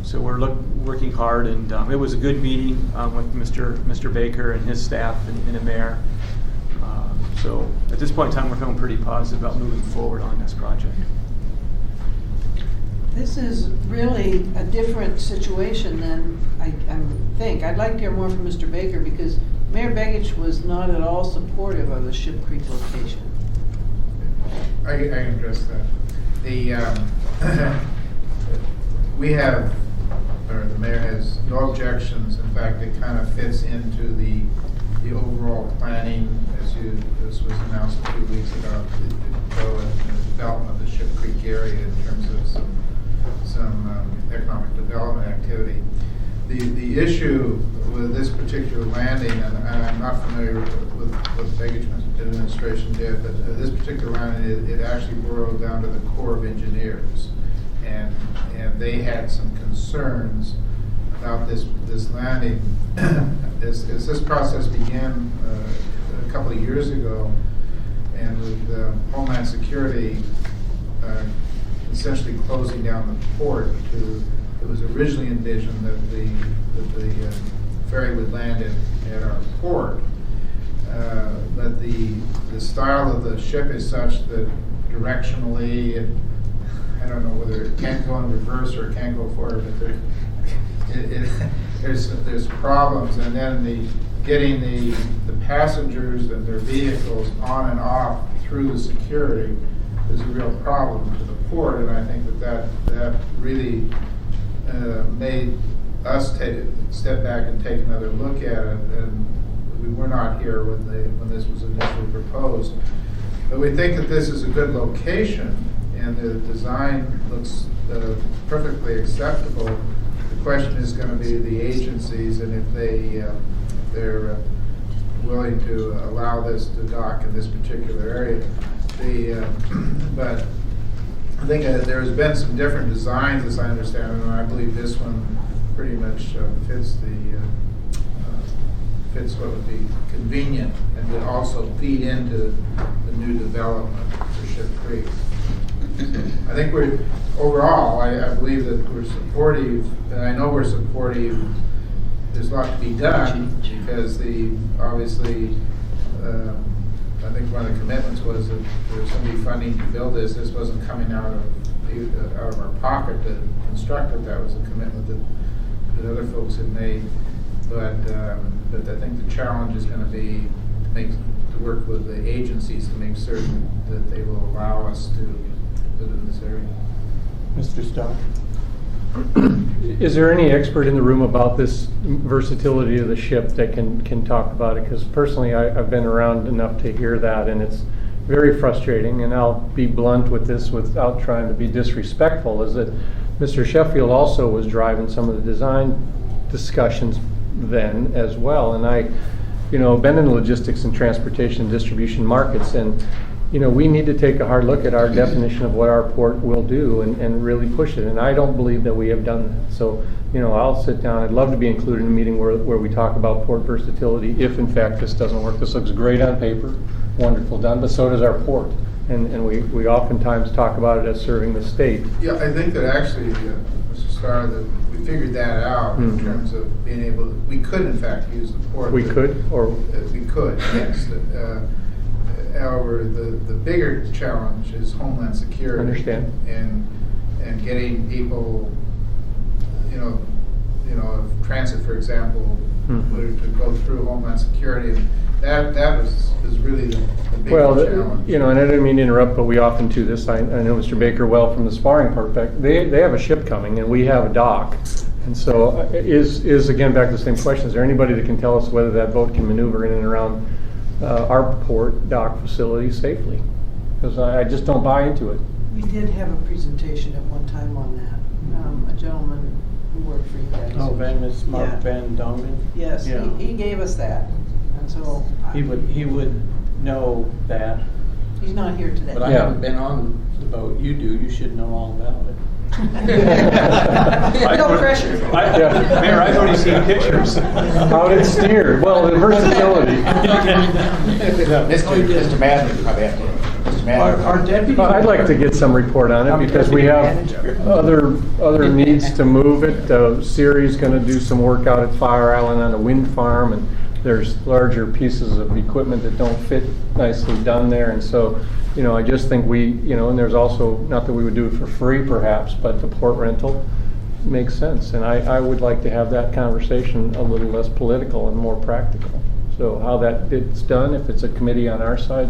So we're working hard, and it was a good meeting with Mr. Baker and his staff and the mayor. So at this point in time, we're feeling pretty positive about moving forward on this project. This is really a different situation than I think. I'd like to hear more from Mr. Baker, because Mayor Begich was not at all supportive of the Ship Creek location. I can address that. We have, or the mayor has no objections. In fact, it kind of fits into the overall planning, this was announced a few weeks ago, the development of the Ship Creek area in terms of some economic development activity. The issue with this particular landing, and I'm not familiar with what the Baggage Administration did, but this particular landing, it actually boiled down to the Corps of Engineers. And they had some concerns about this landing. As this process began a couple of years ago, and with Homeland Security essentially closing down the port it was originally envisioned that the ferry would land at our port. But the style of the ship is such that directionally, I don't know whether it can't go in reverse or it can't go forward, but there's problems. And then getting the passengers and their vehicles on and off through the security is a real problem to the port. And I think that really made us step back and take another look at it. And we were not here when this was initially proposed. But we think that this is a good location, and the design looks perfectly acceptable. The question is going to be the agencies, and if they're willing to allow this to dock in this particular area. But I think there has been some different designs, as I understand it, and I believe this one pretty much fits what would be convenient and would also feed into the new development for Ship Creek. I think overall, I believe that we're supportive, and I know we're supportive. There's a lot to be done because obviously, I think one of the commitments was that there was going to be funding to build this. This wasn't coming out of our pocket to construct it. That was a commitment that other folks had made. But I think the challenge is going to be to work with the agencies to make certain that they will allow us to live in this area. Mr. Starr? Is there any expert in the room about this versatility of the ship that can talk about it? Because personally, I've been around enough to hear that, and it's very frustrating. And I'll be blunt with this without trying to be disrespectful, is that Mr. Sheffield also was driving some of the design discussions then as well. And I, been in logistics and transportation and distribution markets, and we need to take a hard look at our definition of what our port will do and really push it. And I don't believe that we have done that. So, I'll sit down. I'd love to be included in a meeting where we talk about port versatility if, in fact, this doesn't work. This looks great on paper, wonderful done, but so does our port. And we oftentimes talk about it as serving the state. Yeah, I think that actually, Mr. Starr, that we figured that out in terms of being able to, we could, in fact, use the port. We could? Or we could, yes. However, the bigger challenge is Homeland Security. Understand. And getting people, if transit, for example, were to go through Homeland Security, and that was really the bigger challenge. And I didn't mean to interrupt, but we often do this. I know Mr. Baker well from the sparring perspective. They have a ship coming, and we have a dock. And so is again, back to the same question, is there anybody that can tell us whether that boat can maneuver in and around our port dock facility safely? Because I just don't buy into it. We did have a presentation at one time on that. A gentleman who worked for you guys. Oh, Mark Van Dongen? Yes, Yeah. he gave us that. And so He would know that. he's not here today. But I haven't been on the boat. You do. You should know all about it. No pressure. Mayor, I've already seen pictures. How it steered. Well, the versatility. Mr. Madden probably have to. Our deputy. Well, I'd like to get some report on it because we have other needs to move it. Siri's going to do some work out at Fire Island on a wind farm, and there's larger pieces of equipment that don't fit nicely done there. And so, I just think and there's also, not that we would do it for free perhaps, but the port rental makes sense. And I would like to have that conversation a little less political and more practical. So how it's done, if it's a committee on our side,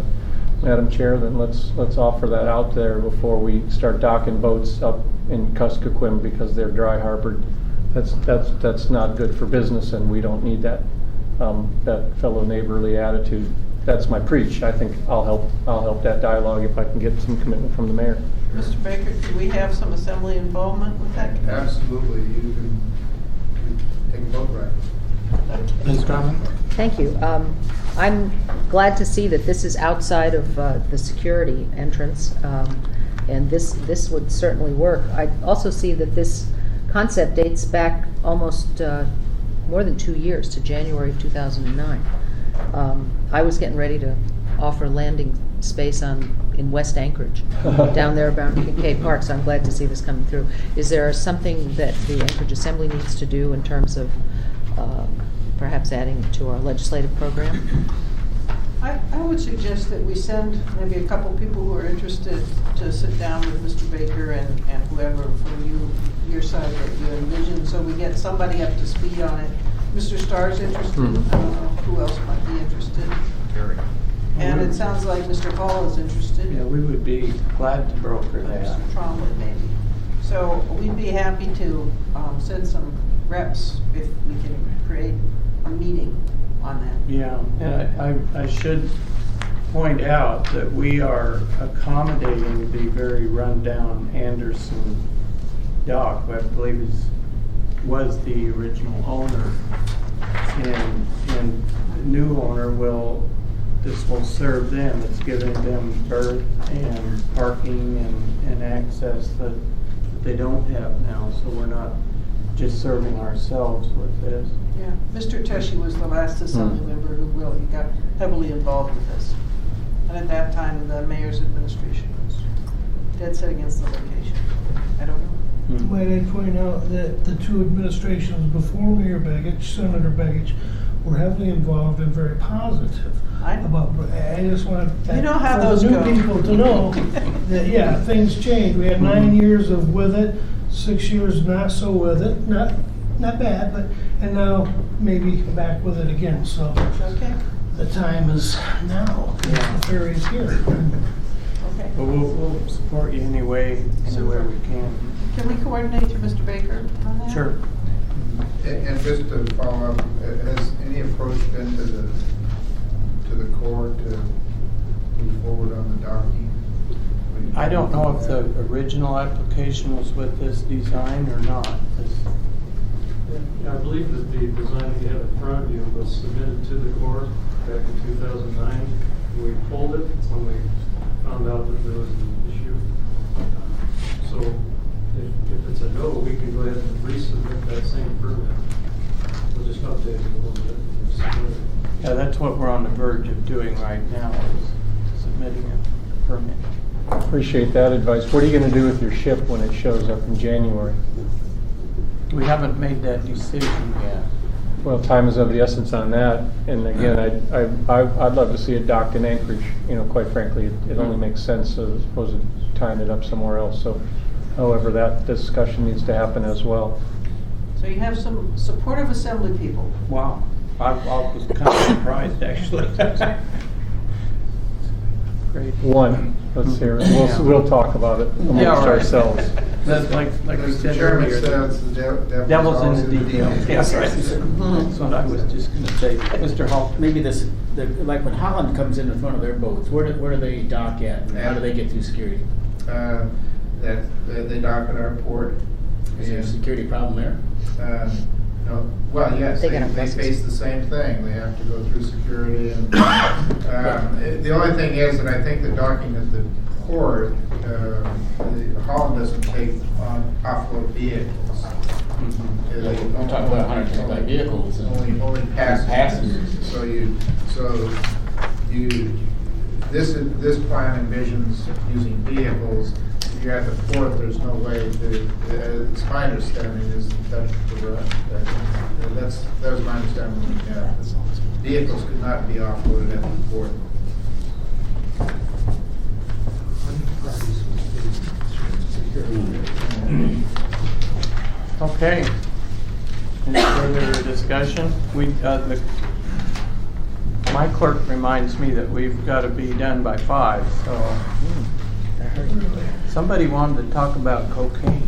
Madam Chair, then let's offer that out there before we start docking boats up in Kuskokwim because they're dry harbored. That's not good for business, and we don't need that fellow neighborly attitude. That's my preach. I think I'll help that dialogue if I can get some commitment from the mayor. Mr. Baker, do we have some assembly involvement with that? Absolutely. You can boat ride. Ms. Drummond? Thank you. I'm glad to see that this is outside of the security entrance, and this would certainly work. I also see that this concept dates back almost more than 2 years, to January of 2009. I was getting ready to offer landing space in West Anchorage, down there around Kincaid Park, so I'm glad to see this coming through. Is there something that the Anchorage Assembly needs to do in terms of perhaps adding to our legislative program? I would suggest that we send maybe a couple people who are interested to sit down with Mr. Baker and whoever from your side that you envision, so we get somebody up to speed on it. Mr. Starr's interested. I don't know who else might be interested. Gary. And it sounds like Mr. Hall is interested. Yeah, we would be glad to broker that. Mr. Trombley maybe. So we'd be happy to send some reps if we can create a meeting on that. Yeah, and I should point out that we are accommodating the very rundown Anderson dock, who I believe was the original owner. And the new owner this will serve them. It's giving them berth and parking and access that they don't have now, so we're not just serving ourselves with this. Yeah, Mr. Tushy was the last assembly member who really got heavily involved with this. And at that time, the mayor's administration was dead set against the location. I don't know. Might I point out that the two administrations before Mayor Begich, Senator Begich, were heavily involved and very positive about. I just want You know how for those the new go. people to know that yeah, things change. We had 9 years of with it, 6 years not so with it, not bad, but and now maybe back with it again. So okay. The time is now. Yeah. The ferry is here. Okay. But we'll support you any way we can. Can we coordinate through Mr. Baker on that? Sure. And just to follow up, has any approach been to the Corps to move forward on the docking? I don't know if the original application was with this design or not. Yeah, I believe that the design that you have in front of you was submitted to the Corps back in 2009. We pulled it when we found out that there was an issue. So if it's a no, we can go ahead and resubmit that same permit. We'll just update it a little bit and submit it. Yeah, that's what we're on the verge of doing right now, is submitting a permit. Appreciate that advice. What are you going to do with your ship when it shows up in January? We haven't made that decision yet. Well, time is of the essence on that. And again, I'd love to see it docked in Anchorage. You know, quite frankly, it only makes sense as opposed to tying it up somewhere else. So, however, that discussion needs to happen as well. So you have some supportive assembly people. Wow. I was kind of surprised, actually. Great. One, let's hear it. We'll talk about it amongst ourselves. That's like we said Chairman earlier. says the Devil's in the details. Yes, right. That's what I was just going to say. Mr. Hall? Maybe like when Holland comes in front of their boats, where do they dock at? And how do they get through security? They dock at our port. Is there a security problem there? No. Well, yes, They they get on buses. face the same thing. They have to go through security. And the only thing is that I think the docking at the port, Holland doesn't take on offload vehicles. We're talking about 125 vehicles. Only passengers. This plan envisions using vehicles. If you're at the port, there's no way to. It's my understanding is that's correct. That was my understanding. Yeah, vehicles could not be offloaded at the port. Okay. Any further discussion? My clerk reminds me that we've got to be done by 5, so. Somebody wanted to talk about cocaine.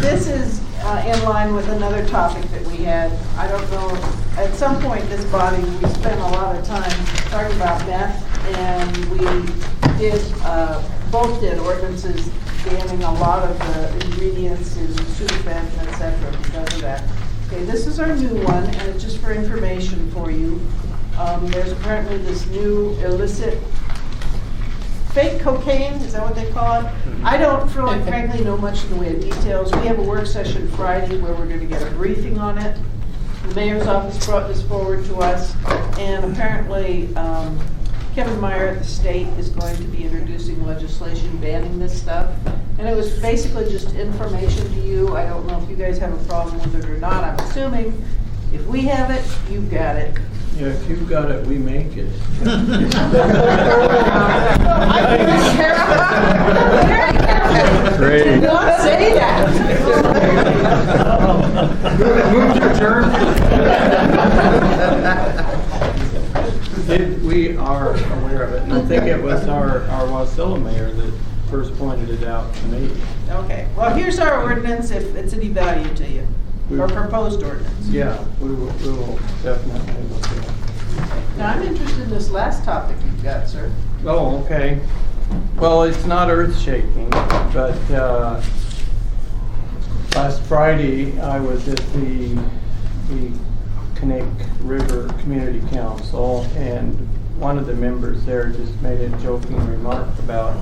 This is in line with another topic that we had. I don't know, at some point in this body, we spent a lot of time talking about meth, and we both did ordinances banning a lot of the ingredients in Sudafed, et cetera, because of that. Okay, this is our new one, and it's just for information for you. There's apparently this new illicit fake cocaine, is that what they call it? I don't frankly know much in the way of details. We have a work session Friday where we're gonna get a briefing on it. The mayor's office brought this forward to us, and apparently Kevin Meyer at the state is going to be introducing legislation banning this stuff. And it was basically just information to you. I don't know if you guys have a problem with it or not. I'm assuming if we have it, you've got it. Yeah, if you've got it, we make it. Great. Did not say that. Move your turn. We are aware of it, and I think it was our Wasilla mayor that first pointed it out to me. Okay, well, here's our ordinance if it's any value to you, or proposed ordinance. Yeah, we will definitely look at it. Now, I'm interested in this last topic you've got, sir. Oh, okay. Well, it's not earth-shaking, but last Friday I was at the Connect River Community Council, and one of the members there just made a joking remark about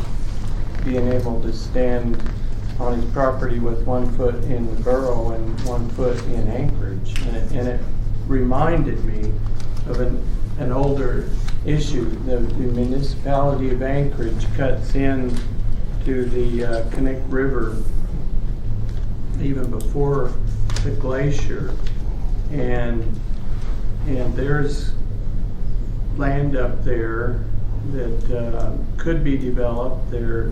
being able to stand on his property with 1 foot in the borough and 1 foot in Anchorage, and it reminded me of an older issue. The municipality of Anchorage cuts in to the Connect River even before the glacier, and there's land up there that could be developed. There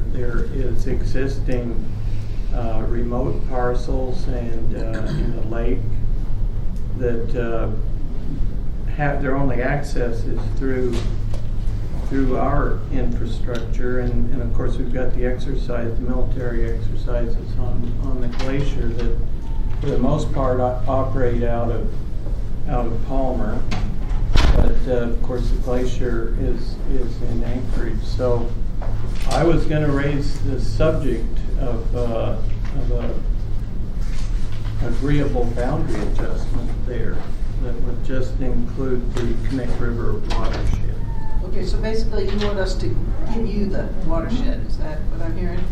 is existing remote parcels and in the lake that have their only access is through our infrastructure, and of course we've got the military exercises on the glacier that for the most part operate out of Palmer, but of course the glacier is in Anchorage. So I was going to raise the subject of a agreeable boundary adjustment there that would just include the Connect River watershed. Okay, so basically you want us to give you the watershed, is that what I'm hearing?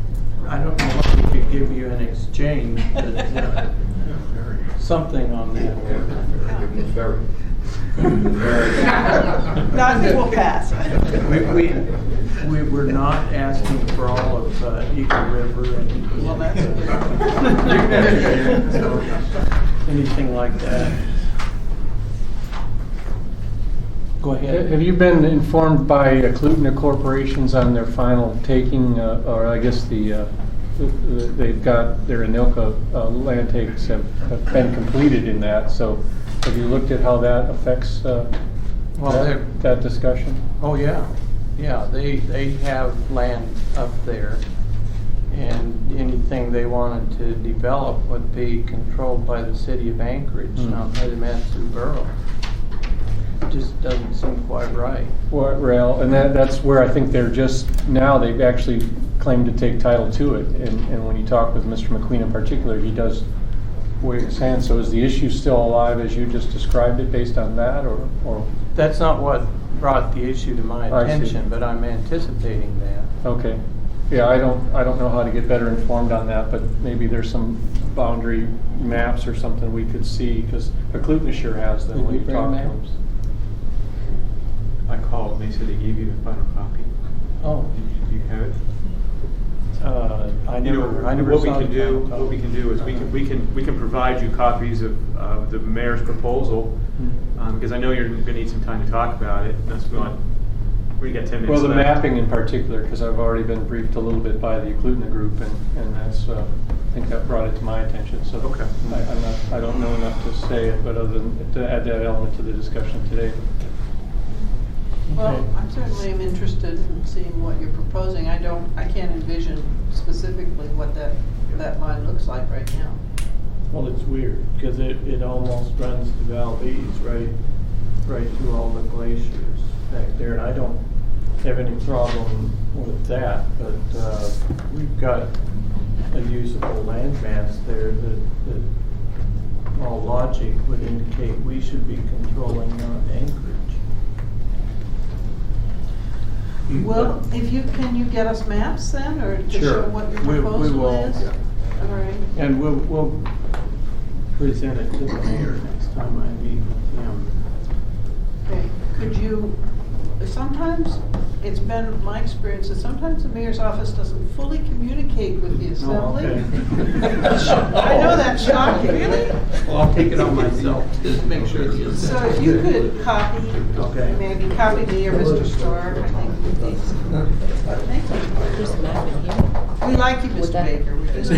I don't know what we could give you in exchange, but something on that order. No, I think we'll pass. We were not asking for all of Eagle River and Well, that's so, anything like that. Go ahead. Have you been informed by Clutna Corporations on their final taking, or I guess they've got their Anilka land takes have been completed in that, so have you looked at how that affects that discussion? Oh, yeah. Yeah, they have land up there, and anything they wanted to develop would be controlled by the city of Anchorage, not by the Matsu Borough. It just doesn't seem quite right. Well, and that's where I think they've actually claimed to take title to it, and when you talk with Mr. McQueen in particular, he does wave his hand. So is the issue still alive as you just described it based on that, or? That's not what brought the issue to my attention, but I'm anticipating that. Okay. Yeah, I don't know how to get better informed on that, but maybe there's some boundary maps or something we could see, because Clutna sure has them when you talk to them. I called and they said they gave you the final copy. Oh. Do you have it? I never What saw we the can do is we can provide you copies of the mayor's proposal, because I know you're going to need some time to talk about it. And that's we got 10 minutes. Well, the left. mapping in particular, because I've already been briefed a little bit by the Clutna group, and that's I think that brought it to my attention. So okay. I don't know enough to say it, but other than to add that element to the discussion today. Well, I certainly am interested in seeing what you're proposing. I can't envision specifically what that line looks like right now. Well, it's weird, because it almost runs to Valdez, right through all the glaciers back there, and I don't have any problem with that, but we've got a usable land mass there that all logic would indicate we should be controlling, not Anchorage. Well, can you get us maps then, or to Sure. show what your We proposal will, is? yeah. All right. And we'll present it to the mayor next time I meet with him. Okay, could you, sometimes, it's been my experience that sometimes the mayor's office doesn't fully communicate with the assembly. okay. I know that's shocking. Really? Well, I'll take it on myself to make sure the So if you could copy, Okay. maybe copy me or Mr. Starr, I think would be. Thank you. There's a map in here. We like you, Would Mr. that- Baker. We just-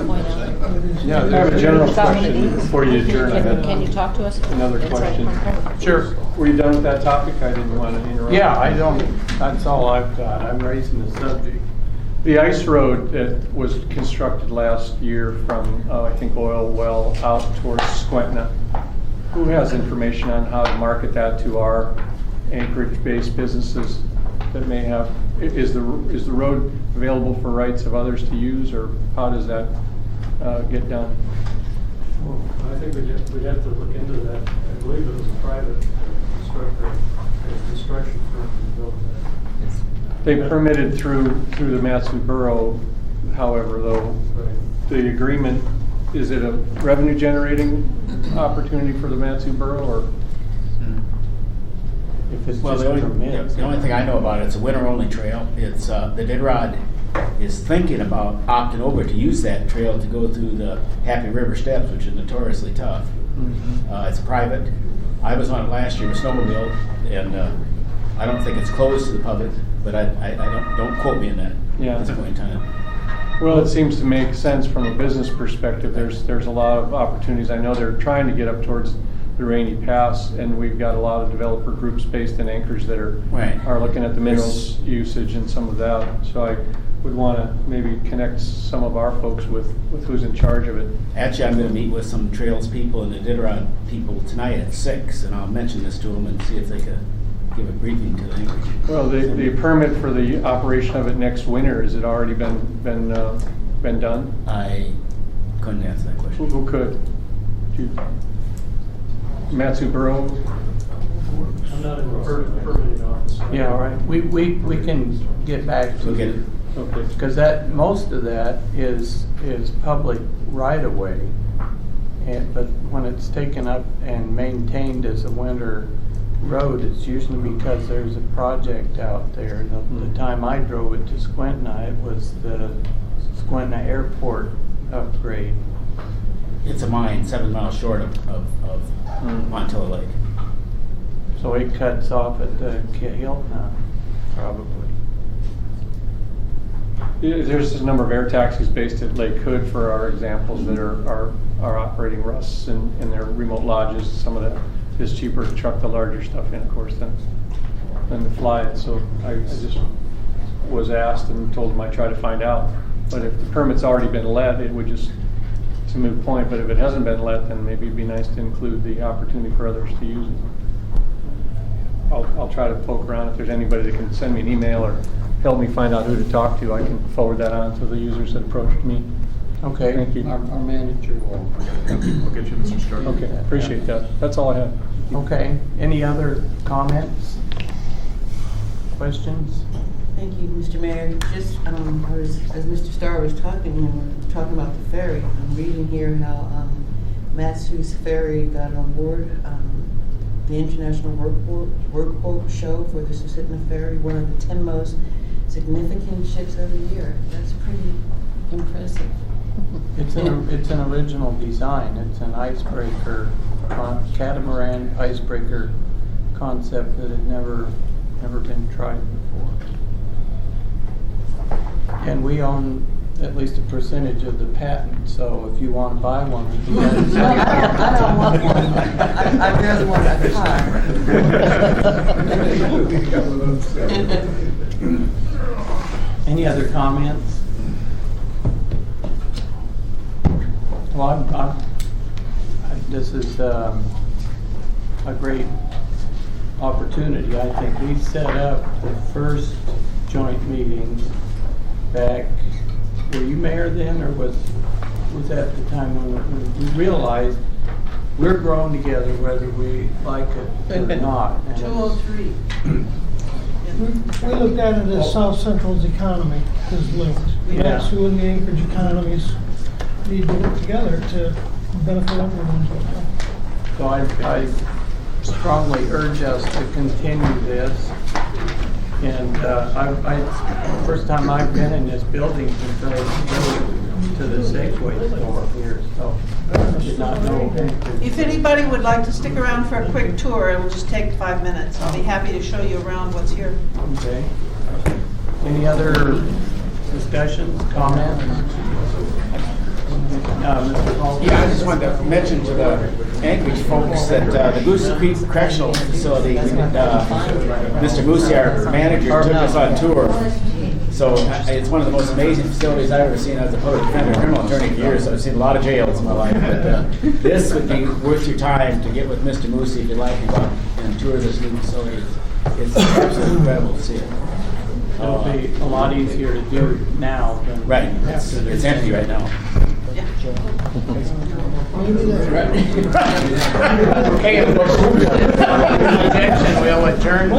Point out. Yeah, I have a general question before you adjourn. I had Can you talk to us? another Inside question. contact? Sure. Were you done with that topic? I didn't want to interrupt. Yeah, that's all I've got. I'm raising the subject. The ice road that was constructed last year from, I think, Oil Well out towards Squentna, who has information on how to market that to our Anchorage-based businesses that may have, is the road available for rights of others to use, or how does that get done? Well, I think we'd have to look into that. I believe it was a private construction firm that built that. They permitted through the Matsu Borough, however, though, Right. the agreement, is it a revenue generating opportunity for the Matsu Borough, or? If it's Well, just permits. the only thing I know about it, it's a winter-only trail. It's, the Didrod is thinking about opting over to use that trail to go through the Happy River Steps, which is notoriously tough. It's private. I was on it last year with snowmobile, and I don't think it's closed to the public, but I don't quote me in that Yeah. at this point in time. Well, it seems to make sense from a business perspective. There's a lot of opportunities. I know they're trying to get up towards the Rainy Pass, and we've got a lot of developer groups based in Anchorage that are looking at the minerals usage and some of that. So I would want to maybe connect some of our folks with who's in charge of it. Actually, I'm going to meet with some trails people and the Didrod people tonight at 6, and I'll mention this to them and see if they could give a briefing to the Anchorage. Well, the permit for the operation of it next winter, has it already been done? I couldn't answer that question. Who could? Matsu Borough? I'm not in the permitting office. Yeah, all right. We can get back to Look at it. it. Okay. Because most of that is public right of way. But when it's taken up and maintained as a winter road, it's usually because there's a project out there. The time I drove it to Squentna, it was the Squentna Airport upgrade. It's a mine 7 miles short of Montilla Lake. So it cuts off at the Kahiltna, probably. There's a number of air taxis based at Lake Hood for our examples that are operating rusts in their remote lodges. Some of that is cheaper to truck the larger stuff in, of course, than to fly it. So I just was asked and told them I'd try to find out. But if the permit's already been let, it would just, it's a moot point. But if it hasn't been let, then maybe it'd be nice to include the opportunity for others to use it. I'll try to poke around. If there's anybody that can send me an email or help me find out who to talk to, I can forward that on to the users that approached me. Okay. Thank you. Our manager will. We'll get you this instruction. Okay, appreciate that. That's all I have. Okay. Any other comments? Questions? Thank you, Mr. Mayor. Just, as Mr. Starr was talking, we were talking about the ferry. I'm reading here how Matsu's ferry got on board the International Workboat Show for the Susitna Ferry, one of the 10 most significant ships of the year. That's pretty impressive. It's an original design. It's an icebreaker, catamaran icebreaker concept that had never been tried before. And we own at least a percentage of the patent, so if you want to buy one, we can get it. I don't want one. I really want a car. Any other comments? Well, this is a great opportunity. I think we set up the first joint meetings back, were you mayor then, or was that the time when we realized we're growing together whether we like it or not? And it's- 203. We looked at it as South Central's economy is linked. Yeah. Matsu and the Anchorage economies need to work together to benefit everyone. So I strongly urge us to continue this. And first time I've been in this building since I was to the Safeway store here, so I did not know. If anybody would like to stick around for a quick tour, it will just take 5 minutes. I'll be happy to show you around what's here. Okay. Any other discussions, comments? Mr. Hall? Yeah, I just wanted to mention to the Anchorage folks that the Goose Creek Correctional Facility, Mr. Moosey, our manager, took us on tour. So it's one of the most amazing facilities I've ever seen as a public defender, criminal attorney for years. So I've seen a lot of jails in my life, but this would be worth your time to get with Mr. Moosey if you'd like to go out and tour this new facility. It's absolutely incredible to see it. It'll be a lot easier to do now than Right, after it's empty right now. Okay, we'll adjourn.